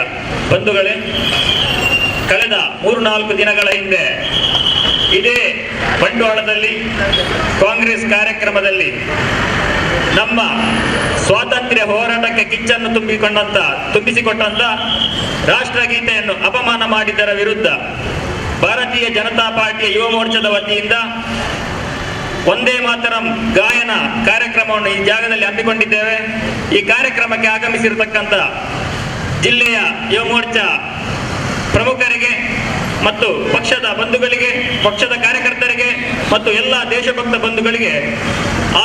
ಬಂಧುಗಳೇ, ಕಳೆದ 3-4 ದಿನಗಳ ಹಿಂದೆ ಇದೇ ಬಂಟ್ವಾಳದಲ್ಲಿ ಕಾಂಗ್ರೆಸ್ ಕಾರ್ಯಕ್ರಮದಲ್ಲಿ ನಮ್ಮ ಸ್ವಾತಂತ್ರ್ಯ ಹೋರಾಟಕ್ಕೆ ಕಿಚ್ಚನ್ನು ತುಂಬಿಸಿಕೊಟ್ಟಂತ ರಾಷ್ಟ್ರಗೀತೆಯನ್ನು ಅಪಮಾನ ಮಾಡಿದ್ದರ ವಿರುದ್ಧ ಭಾರತೀಯ ಜನತಾ ಪಾರ್ಟಿಯ ಯುವ ಮೋರ್ಚಾದ ವತಿಯಿಂದ ಒಂದೇ ಮಾತರಂ ಗಾಯನ ಕಾರ್ಯಕ್ರಮವನ್ನು ಈ ಜಾಗದಲ್ಲಿ ಹಮ್ಮಿಕೊಂಡಿದ್ದೇವೆ. ಈ ಕಾರ್ಯಕ್ರಮಕ್ಕೆ ಆಗಮಿಸಿರತಕ್ಕಂಥ ಜಿಲ್ಲೆಯ ಯುವ ಮೋರ್ಚಾ ಪ್ರಮುಖರಿಗೆ ಮತ್ತು ಪಕ್ಷದ ಬಂಧುಗಳಿಗೆ, ಪಕ್ಷದ ಕಾರ್ಯಕರ್ತರಿಗೆ ಮತ್ತು ಎಲ್ಲ ದೇಶಭಕ್ತ ಬಂಧುಗಳಿಗೆ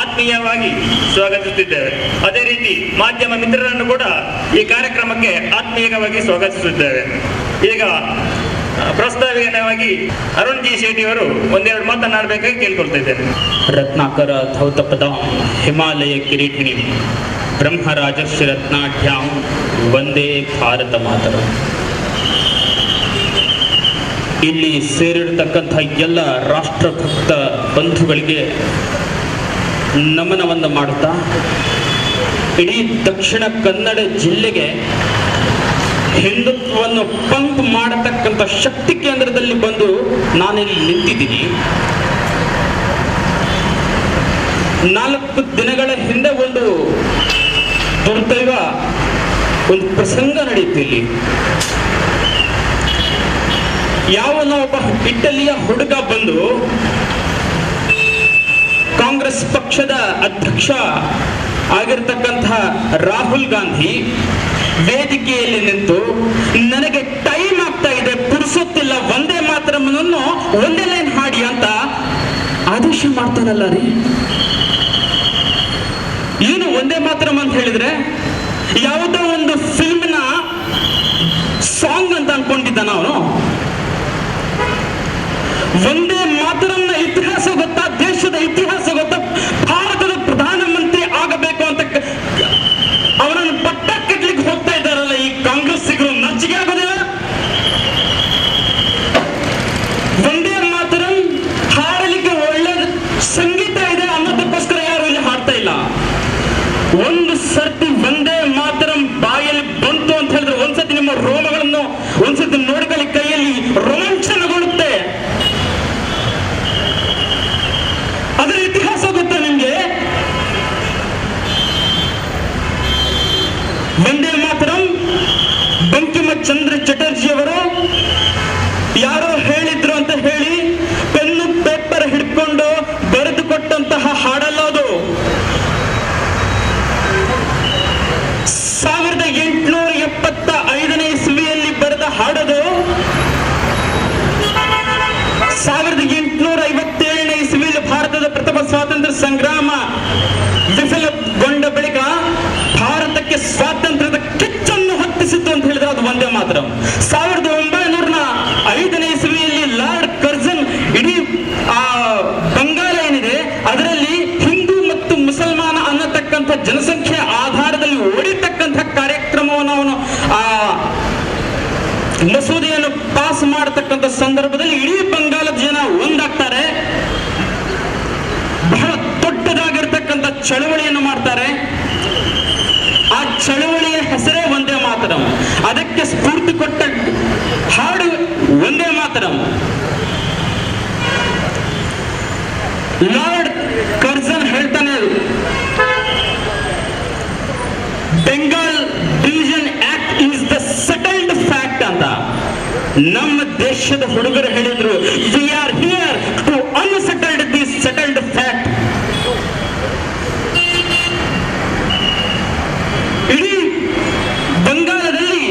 ಆತ್ಮೀಯವಾಗಿ ಸ್ವಾಗತಿಸುತ್ತಿದ್ದೇವೆ. ಅದೇ ರೀತಿ ಮಾಧ್ಯಮ ಮಿತ್ರರನ್ನು ಕೂಡ ಈ ಕಾರ್ಯಕ್ರಮಕ್ಕೆ ಆತ್ಮೀಯವಾಗಿ ಸ್ವಾಗತಿಸುತ್ತಿದ್ದೇವೆ. ಈಗ ಪ್ರಸ್ತಾವನೆಯಾಗಿ ಅರುಣ್ ಜಿ ಶೆಟ್ಟಿ ಅವರು ಒಂದೆರಡು ಮಾತನಾಡಬೇಕಾಗಿ ಕೇಳ್ಕೊಳ್ತಿದ್ದೇನೆ. ರತ್ನಾಕರ ಧೌತಪದ ಹಿಮಾಲಯ ಕಿರೀಟಿಣಿ ಬ್ರಹ್ಮರಾಜಸ್ಯ ರತ್ನಾಢ್ಯಾಂ ವಂದೇ ಭಾರತ ಮಾತರಂ. ಇಲ್ಲಿ ಸೇರಿರ್ತಕ್ಕಂಥ ಎಲ್ಲ ರಾಷ್ಟ್ರಭಕ್ತ ಬಂಧುಗಳಿಗೆ ನಮನವನ್ನು ಮಾಡುತ್ತಾ, ಇಡೀ ದಕ್ಷಿಣ ಕನ್ನಡ ಜಿಲ್ಲೆಗೆ ಹಿಂದುತ್ವವನ್ನು ಪಂಪ್ ಮಾಡತಕ್ಕಂಥ ಶಕ್ತಿ ಕೇಂದ್ರದಲ್ಲಿ ಬಂದು ನಾನಿಲ್ಲಿ ನಿಂತಿದ್ದೀನಿ. 4 ದಿನಗಳ ಹಿಂದೆ ಒಂದು ದುರ್ದೈವ, ಒಂದು ಪ್ರಸಂಗ ನಡೆಯಿತು ಇಲ್ಲಿ. ಯಾವನೋ ಒಬ್ಬ ಇಟಲಿಯ ಹುಡುಗ ಬಂದು ಕಾಂಗ್ರೆಸ್ ಪಕ್ಷದ ಅಧ್ಯಕ್ಷ ಆಗಿರ್ತಕ್ಕಂತಹ ರಾಹುಲ್ ಗಾಂಧಿ ವೇದಿಕೆಯಲ್ಲಿ ನಿಂತು, ನನಗೆ ಟೈಮ್ ಆಗ್ತಾ ಇದೆ, ಪುರುಸೊತ್ತಿಲ್ಲ, ವಂದೇ ಮಾತರಂ ಒಂದೇ ಲೈನ್ ಹಾಡಿ ಅಂತ ಆದೇಶ ಮಾಡ್ತಾನಲ್ಲ ರೀ. ಏನು ವಂದೇ ಮಾತರಂ ಅಂತ ಹೇಳಿದ್ರೆ ಯಾವುದೋ ಒಂದು ಫಿಲ್ಮ್ನ ಸಾಂಗ್ ಅಂತ ಅನ್ಕೊಂಡಿದ್ದಾನ ಅವನು. ವಂದೇ ಮಾತರಂನ ಇತಿಹಾಸ ಗೊತ್ತಾ? ದೇಶದ ಇತಿಹಾಸ ಗೊತ್ತಾ? ಭಾರತದ ಪ್ರಧಾನಮಂತ್ರಿ ಆಗಬೇಕು ಅಂತ ಅವನನ್ನು ಪಟ್ಟ ಕಟ್ಲಿಕ್ಕೆ ಹೋಗ್ತಾ ಇದ್ದಾರಲ್ಲ ಈ ಕಾಂಗ್ರೆಸ್ಸಿಗರು. ನಾಚಿಕೆ ಆಗೋದಿಲ್ಲ? ವಂದೇ ಮಾತರಂ ಹಾಡಲಿಕ್ಕೆ ಒಳ್ಳೆ ಸಂಗೀತ ಇದೆ ಅನ್ನೋದಕ್ಕೋಸ್ಕರ ಯಾರು ಇಲ್ಲಿ ಹಾಡ್ತಾ ಇಲ್ಲ. ಒಂದು ಸರ್ತಿ ವಂದೇ ಮಾತರಂ ಬಾಯಲ್ಲಿ ಬಂತು ಅಂತ ಹೇಳಿದ್ರೆ ಒಂದ್ಸತಿ ನಿಮ್ಮ ರೋಮಗಳನ್ನು ಒಂದ್ಸತಿ ನೋಡ್ಕೊಳ್ಳಿ, ಕೈಯಲ್ಲಿ ರೋಮಾಂಚನಗೊಳ್ಳುತ್ತೆ. ಅದರ ಇತಿಹಾಸ ಗೊತ್ತಾ ನಿಮ್ಗೆ? ವಂದೇ ಮಾತರಂ ಬಂಕಿಮಚಂದ್ರ ಚಟರ್ಜಿಯವರು ಯಾರೋ ಹೇಳಿದ್ರು ಅಂತ ಹೇಳಿ ಪೆನ್ನು ಪೇಪರ್ ಹಿಡ್ಕೊಂಡು ಬರೆದು ಕೊಟ್ಟಂತಹ ಹಾಡಲ್ಲ ಅದು. 1875ನೇ ಇಸ್ವಿಯಲ್ಲಿ ಬರೆದ ಹಾಡದು. 1857ನೇ ಇಸ್ವಿಯಲ್ಲಿ ಭಾರತದ ಪ್ರಥಮ ಸ್ವಾತಂತ್ರ್ಯ ಸಂಗ್ರಾಮ ವಿಫಲಗೊಂಡ ಬಳಿಕ ಭಾರತಕ್ಕೆ ಸ್ವಾತಂತ್ರ್ಯದ ಕಿಚ್ಚನ್ನು ಹೊತ್ತಿಸಿತ್ತು ಅಂತ ಹೇಳಿದ್ರೆ ಅದು ವಂದೇ ಮಾತರಂ. 1905ನೇ ಇಸ್ವಿಯಲ್ಲಿ ಲಾರ್ಡ್ ಕರ್ಜನ್ ಇಡೀ ಬಂಗಾಳ ಏನಿದೆ ಅದರಲ್ಲಿ ಹಿಂದೂ ಮತ್ತು ಮುಸಲ್ಮಾನ ಅನ್ನತಕ್ಕಂಥ ಜನಸಂಖ್ಯೆ ಆಧಾರದಲ್ಲಿ ಓಡಿತಕ್ಕಂಥ ಕಾರ್ಯಕ್ರಮವನ್ನು ಅವನು ಮಸೂದೆಯನ್ನು ಪಾಸ್ ಮಾಡತಕ್ಕಂಥ ಸಂದರ್ಭದಲ್ಲಿ ಇಡೀ ಬಂಗಾಳದ ಜನ ಒಂದಾಗ್ತಾರೆ, ಬಹಳ ದೊಡ್ಡದಾಗಿರ್ತಕ್ಕಂಥ ಚಳವಳಿಯನ್ನು ಮಾಡ್ತಾರೆ. ಆ ಚಳವಳಿಯ ಹೆಸರೇ ವಂದೇ ಮಾತರಂ. ಅದಕ್ಕೆ ಸ್ಫೂರ್ತಿ ಕೊಟ್ಟ ಹಾಡು ವಂದೇ ಮಾತರಂ. ಲಾರ್ಡ್ ಕರ್ಜನ್ ಹೇಳ್ತಾನೆ, Bengal division act is the settled fact ಅಂತ. ನಮ್ಮ ದೇಶದ ಹುಡುಗರು ಹೇಳಿದ್ರು, we are here to unsettled this settled fact. ಇಡೀ ಬಂಗಾಳದಲ್ಲಿ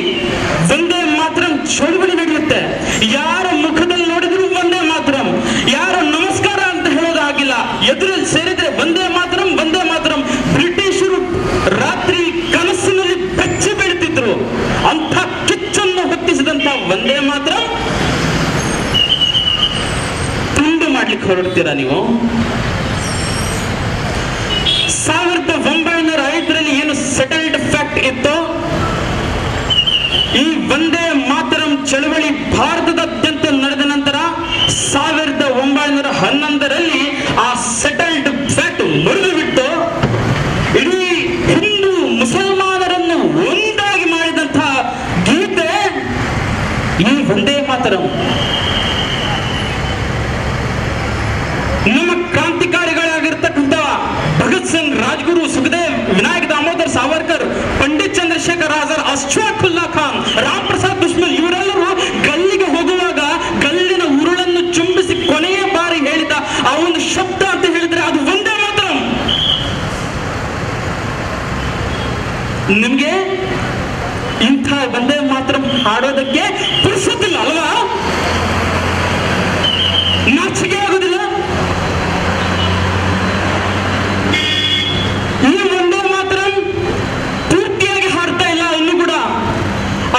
ವಂದೇ ಮಾತರಂ ಚಳವಳಿ ನಡೆಯುತ್ತೆ. ಯಾರ ಮುಖದಲ್ಲಿ ನೋಡಿದ್ರು ವಂದೇ ಮಾತರಂ, ಯಾರ ನಮಸ್ಕಾರ ಅಂತ ಹೇಳೋದಾಗಿಲ್ಲ, ಎದುರಲ್ಲಿ ಸೇರಿದ್ರೆ ವಂದೇ ಮಾತರಂ ವಂದೇ ಮಾತರಂ. ಬ್ರಿಟಿಷರು ರಾತ್ರಿ ಕನಸಿನಲ್ಲಿ ಬೆಚ್ಚಿ ಬೀಳ್ತಿದ್ರು. ಅಂಥ ಕಿಚ್ಚನ್ನು ಹೊತ್ತಿಸಿದಂತ ವಂದೇ ಮಾತರಂ ತುಂಡು ಮಾಡ್ಲಿಕ್ಕೆ ಹೊರಡ್ತೀರಾ ನೀವು? 1905ರಲ್ಲಿ ಏನು ಸೆಟಲ್ಡ್ ಫ್ಯಾಕ್ಟ್ ಇತ್ತು, ಈ ವಂದೇ ಮಾತರಂ ಚಳವಳಿ ಭಾರತದಾದ್ಯಂತ ನಡೆದ ನಂತರ 1911ರಲ್ಲಿ ಆ ಸೆಟಲ್ಡ್ ಫ್ಯಾಕ್ಟ್ ಮುರಿದು ಬಿಟ್ಟು ಇಡೀ ಹಿಂದೂ ಮುಸಲ್ಮಾನರನ್ನು ಒಂದಾಗಿ ಮಾಡಿದಂತಹ ಗೀತೆ ಈ ವಂದೇ ಮಾತರಂ. ನಮ್ಮ ಕ್ರಾಂತಿಕಾರಿಗಳಾಗಿರ್ತಕ್ಕಂಥ ಭಗತ್ ಸಿಂಗ್, ರಾಜ್ಗುರು, ಸುಖದೇವ್, ವಿನಾಯಕ್ ದಾಮೋದರ್ ಸಾವರ್ಕರ್, ಪಂಡಿತ್ ಚಂದ್ರಶೇಖರ್ ಆಜಾದ್, ಅಶ್ಫಾಕುಲ್ಲಾ ಖಾನ್, ರಾಮ್ ಪ್ರಸಾದ್ ಬಿಸ್ಮಿಲ್ ಇವರೆಲ್ಲರೂ ಗಲ್ಲಿಗೆ ಹೋಗುವಾಗ ಗಲ್ಲಿನ ಉರುಳನ್ನು ಚುಂಬಿಸಿ ಕೊನೆಯ ಬಾರಿ ಹೇಳಿದ ಆ ಒಂದು ಶಬ್ದ ಅಂತ ಹೇಳಿದ್ರೆ ವಂದೇ ಮಾತರಂ ಹಾಡೋದಕ್ಕೆ ಪುರುಸೊತ್ತಿಲ್ಲ ಅಲ್ವಾ? ನಾಚಿಕೆ ಆಗೋದಿಲ್ಲ? ಈ ವಂದೇ ಮಾತರಂ ಪೂರ್ತಿಯಾಗಿ ಹಾಡ್ತಾ ಇಲ್ಲ ಇನ್ನೂ ಕೂಡ.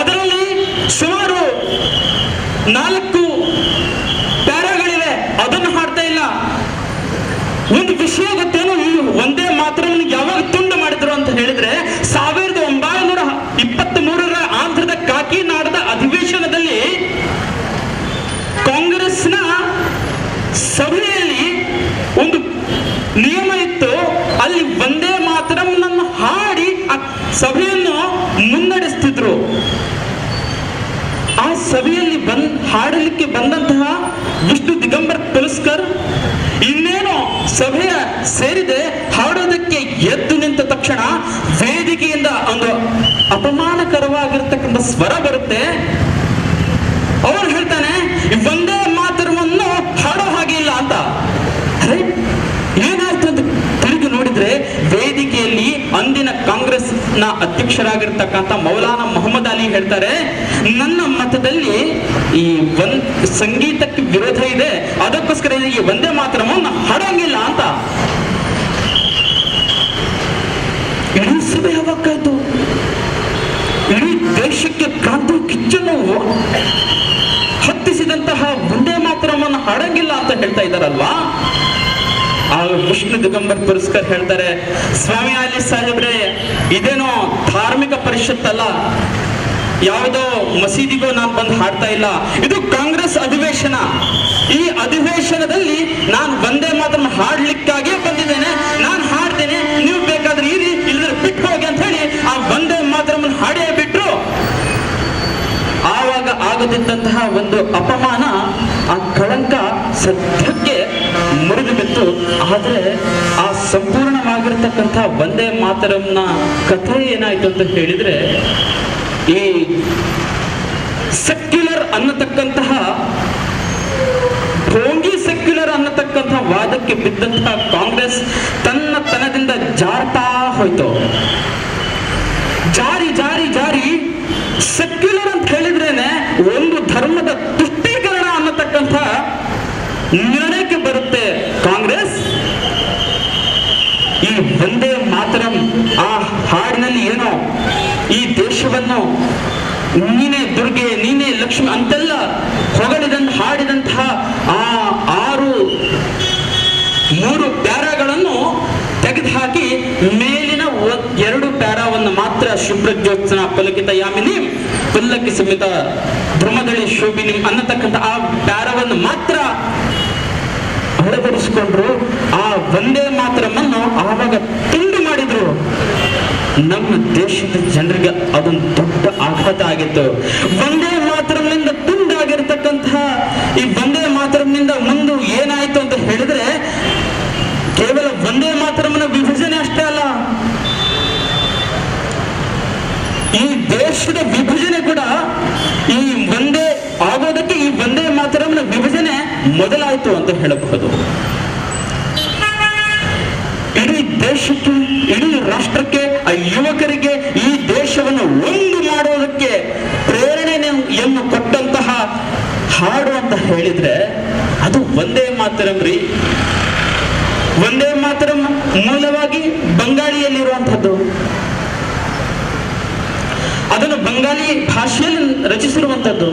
ಅದರಲ್ಲಿ ಸುಮಾರು 4 ಪ್ಯಾರಾಗಳಿವೆ, ಅದನ್ನು ಹಾಡ್ತಾ ಇಲ್ಲ. ಒಂದು ವಿಷಯ ಗೊತ್ತೇನು, ಈ ವಂದೇ ಮಾತರಂ ಯಾವಾಗ ತುಂಡು ಮಾಡಿದ್ರು ಅಂತ ಹೇಳಿದ್ರೆ 1923ರ ಆಂಧ್ರದ ಕಾಕಿನಾಡದ ಅಧಿವೇಶನದಲ್ಲಿ ಕಾಂಗ್ರೆಸ್ನ ಸಭೆಯಲ್ಲಿ ಒಂದು ನಿಯಮ ಇತ್ತು. ಅಲ್ಲಿ ವಂದೇ ಮಾತರಂನನ್ನು ಹಾಡಿ ಆ ಸಭೆಯನ್ನು ಮುನ್ನಡೆಸ್ತಿದ್ರು. ಆ ಸಭೆಯಲ್ಲಿ ಹಾಡಲಿಕ್ಕೆ ಬಂದಂತಹ ವಿಷ್ಣು ದಿಗಂಬರ್ ಪುಲಸ್ಕರ್ ಇನ್ನೇನು ಸಭೆಯ ಸೇರಿದೆ, ಹಾಡೋದಕ್ಕೆ ಎದ್ದು ನಿಂತ ತಕ್ಷಣ ವೇದಿಕೆಯಿಂದ ಒಂದು ಅಪಮಾನಕರವಾಗಿರ್ತಕ್ಕಂಥ ಸ್ವರ ಬರುತ್ತೆ. ಅವನು ಹೇಳ್ತಾನೆ, ವಂದೇ ಮಾತರವನ್ನು ಹಾಡೋ ಹಾಗೆ ಇಲ್ಲ ಅಂತ. ಅರೆ ಏನಾಯ್ತು ಅಂತ ತಿರುಗಿ ನೋಡಿದ್ರೆ ವೇದಿಕೆಯಲ್ಲಿ ಅಂದಿನ ಕಾಂಗ್ರೆಸ್ನ ಅಧ್ಯಕ್ಷರಾಗಿರ್ತಕ್ಕಂಥ ಮೌಲಾನಾ ಮೊಹಮ್ಮದ್ ಅಲಿ ಹೇಳ್ತಾರೆ, ನನ್ನ ಮತದಲ್ಲಿ ಈ ಸಂಗೀತಕ್ಕೆ ವಿರೋಧ ಇದೆ, ಅದಕ್ಕೋಸ್ಕರ ಈ ವಂದೇ ಮಾತರವನ್ನು ಹಾಡೋಂಗಿಲ್ಲ ಅಂತ. ಇಡೀ ಸಭೆ ಹವಾಕಾಯ್ತು. ಇಡೀ ದೇಶಕ್ಕೆ ಕ್ರಾಂತಿ ಕಿಚ್ಚನ್ನು ಹತ್ತಿಸಿದಂತಹ ವಂದೇ ಮಾತರವನ್ನು ಹಾಡಂಗಿಲ್ಲ ಅಂತ ಹೇಳ್ತಾ ಇದ್ದಾರಲ್ವಾ. ಆ ವಿಷ್ಣು ದಿಗಂಬರ್ ಪುರಸ್ಕರ್ ಹೇಳ್ತಾರೆ, ಸ್ವಾಮಿ ಅಲಿ ಸಾಹೇಬ್ರೆ, ಇದೇನೋ ಧಾರ್ಮಿಕ ಪರಿಷತ್ ಅಲ್ಲ, ಯಾವುದೋ ಮಸೀದಿಗೂ ನಾನು ಬಂದು ಹಾಡ್ತಾ ಇಲ್ಲ, ಇದು ಕಾಂಗ್ರೆಸ್ ಅಧಿವೇಶನ. ಈ ಅಧಿವೇಶನದಲ್ಲಿ ನಾನು ವಂದೇ ಮಾತರಂ ಹಾಡ್ಲಿಕ್ಕಾಗೇ ಬಂದಿದ್ದೇನೆ, ನಾನು ಹಾಡ್ತೇನೆ, ನೀವು ಬೇಕಾದ್ರೆ ಇರಿ, ಇಲ್ಲದ್ರೆ ಬಿಟ್ಟು ಹೋಗಿ ಅಂತ ಹೇಳಿ ಆ ವಂದೇ ಮಾತರಂ ಹಾಡೇ ಬಿಟ್ರು. ಆವಾಗ ಆಗದಿದ್ದಂತಹ ಒಂದು ಅಪಮಾನ, ಆ ಕಳಂಕ ಸದ್ಯಕ್ಕೆ ಮುರಿದು ಬಿತ್ತು. ಆದರೆ ಆ ಸಂಪೂರ್ಣವಾಗಿರ್ತಕ್ಕಂಥ ವಂದೇ ಮಾತರಂನ ಕಥೆ ಏನಾಯ್ತು ಅಂತ ಹೇಳಿದ್ರೆ, ಈ ಸೆಕ್ಯುಲರ್ ಅನ್ನತಕ್ಕಂತಹ ಢೋಂಗಿ ಸೆಕ್ಯುಲರ್ ಅನ್ನತಕ್ಕಂತಹ ವಾದಕ್ಕೆ ಬಿದ್ದಂತಹ ಕಾಂಗ್ರೆಸ್ ತನ್ನದಿಂದ ಜಾರ್ತಾ ಹೋಯ್ತು. ಜಾರಿ ಜಾರಿ ಜಾರಿ ಸೆಕ್ಯುಲರ್ ಅಂತ ಹೇಳಿದ್ರೇನೆ ಒಂದು ಧರ್ಮದ ತುಷ್ಟೀಕರಣ ಅನ್ನತಕ್ಕಂಥ ನಿರ್ಣಯಕ್ಕೆ ಬರುತ್ತೆ ಕಾಂಗ್ರೆಸ್. ಈ ವಂದೇ ಮಾತರಂ ಆ ಹಾಡಿನಲ್ಲಿ ಏನೋ ಈ ದೇಶವನ್ನು ನೀನೇ ದುರ್ಗೆ, ನೀನೇ ಲಕ್ಷ್ಮಿ ಅಂತೆಲ್ಲ ಹಾಡಿದಂತಹ ಆ 3 ಪ್ಯಾರಾಗಳನ್ನು ತೆಗೆದುಹಾಕಿ ಮೇಲಿನ 2 ಪ್ಯಾರಾವನ್ನು ಮಾತ್ರ ಶುಭ್ರಜ್ಯೋತ್ಸನ ಪುಲಕಿತ ಯಾಮಿನಿ ಪುಲ್ಲಕಿ ಸಮಿತ ಧ್ರುಮದಳಿ ಶೋಭಿನಿ ಅನ್ನತಕ್ಕಂಥ ಆ ಪ್ಯಾರವನ್ನು ಮಾತ್ರ ಅಳವಡಿಸಿಕೊಂಡ್ರು. ಆ ವಂದೇ ಮಾತರಮನ್ನು ಆವಾಗ ತುಂಡು ಮಾಡಿದ್ರು. ನಮ್ಮ ದೇಶದ ಜನರಿಗೆ ಅದೊಂದು ದೊಡ್ಡ ಆಘಾತ ಆಗಿತ್ತು. ವಂದೇ ಮಾತರಂನಿಂದ ತುಂಡಾಗಿರ್ತಕ್ಕಂತಹ ಈ ವಂದೇ ಮಾತರಂನಿಂದ ಮುಂದೆ ಏನಾಯ್ತು ಅಂತ ಹೇಳಿದ್ರೆ, ಕೇವಲ ವಂದೇ ಮಾತರಂನ ವಿಭಜನೆ ಅಷ್ಟೇ ಅಲ್ಲ, ಈ ದೇಶದ ವಿಭಜನೆ ಕೂಡ ಈ ವಂದೇ ಆಗೋದಕ್ಕೆ ಈ ವಂದೇ ಮಾತರಂನ ವಿಭಜನೆ ಮೊದಲಾಯ್ತು ಅಂತ ಹೇಳಬಹುದು. ಇಡೀ ದೇಶಕ್ಕೆ, ಇಡೀ ರಾಷ್ಟ್ರಕ್ಕೆ, ಆ ಯುವಕರಿಗೆ ಈ ದೇಶವನ್ನು ಒಂದು ಮಾಡೋದಕ್ಕೆ ಪ್ರೇರಣೆಯನ್ನು ಕೊಟ್ಟಂತಹ ಹಾಡು ಅಂತ ಹೇಳಿದ್ರೆ ಅದು ವಂದೇ ಮಾತರಂ ರೀ. ವಂದೇ ಮಾತರಂ ಮೂಲವಾಗಿ ಬಂಗಾಳಿಯಲ್ಲಿರುವಂಥದ್ದು, ಅದನ್ನು ಬಂಗಾಳಿ ಭಾಷೆಯಲ್ಲಿ ರಚಿಸಿರುವಂಥದ್ದು.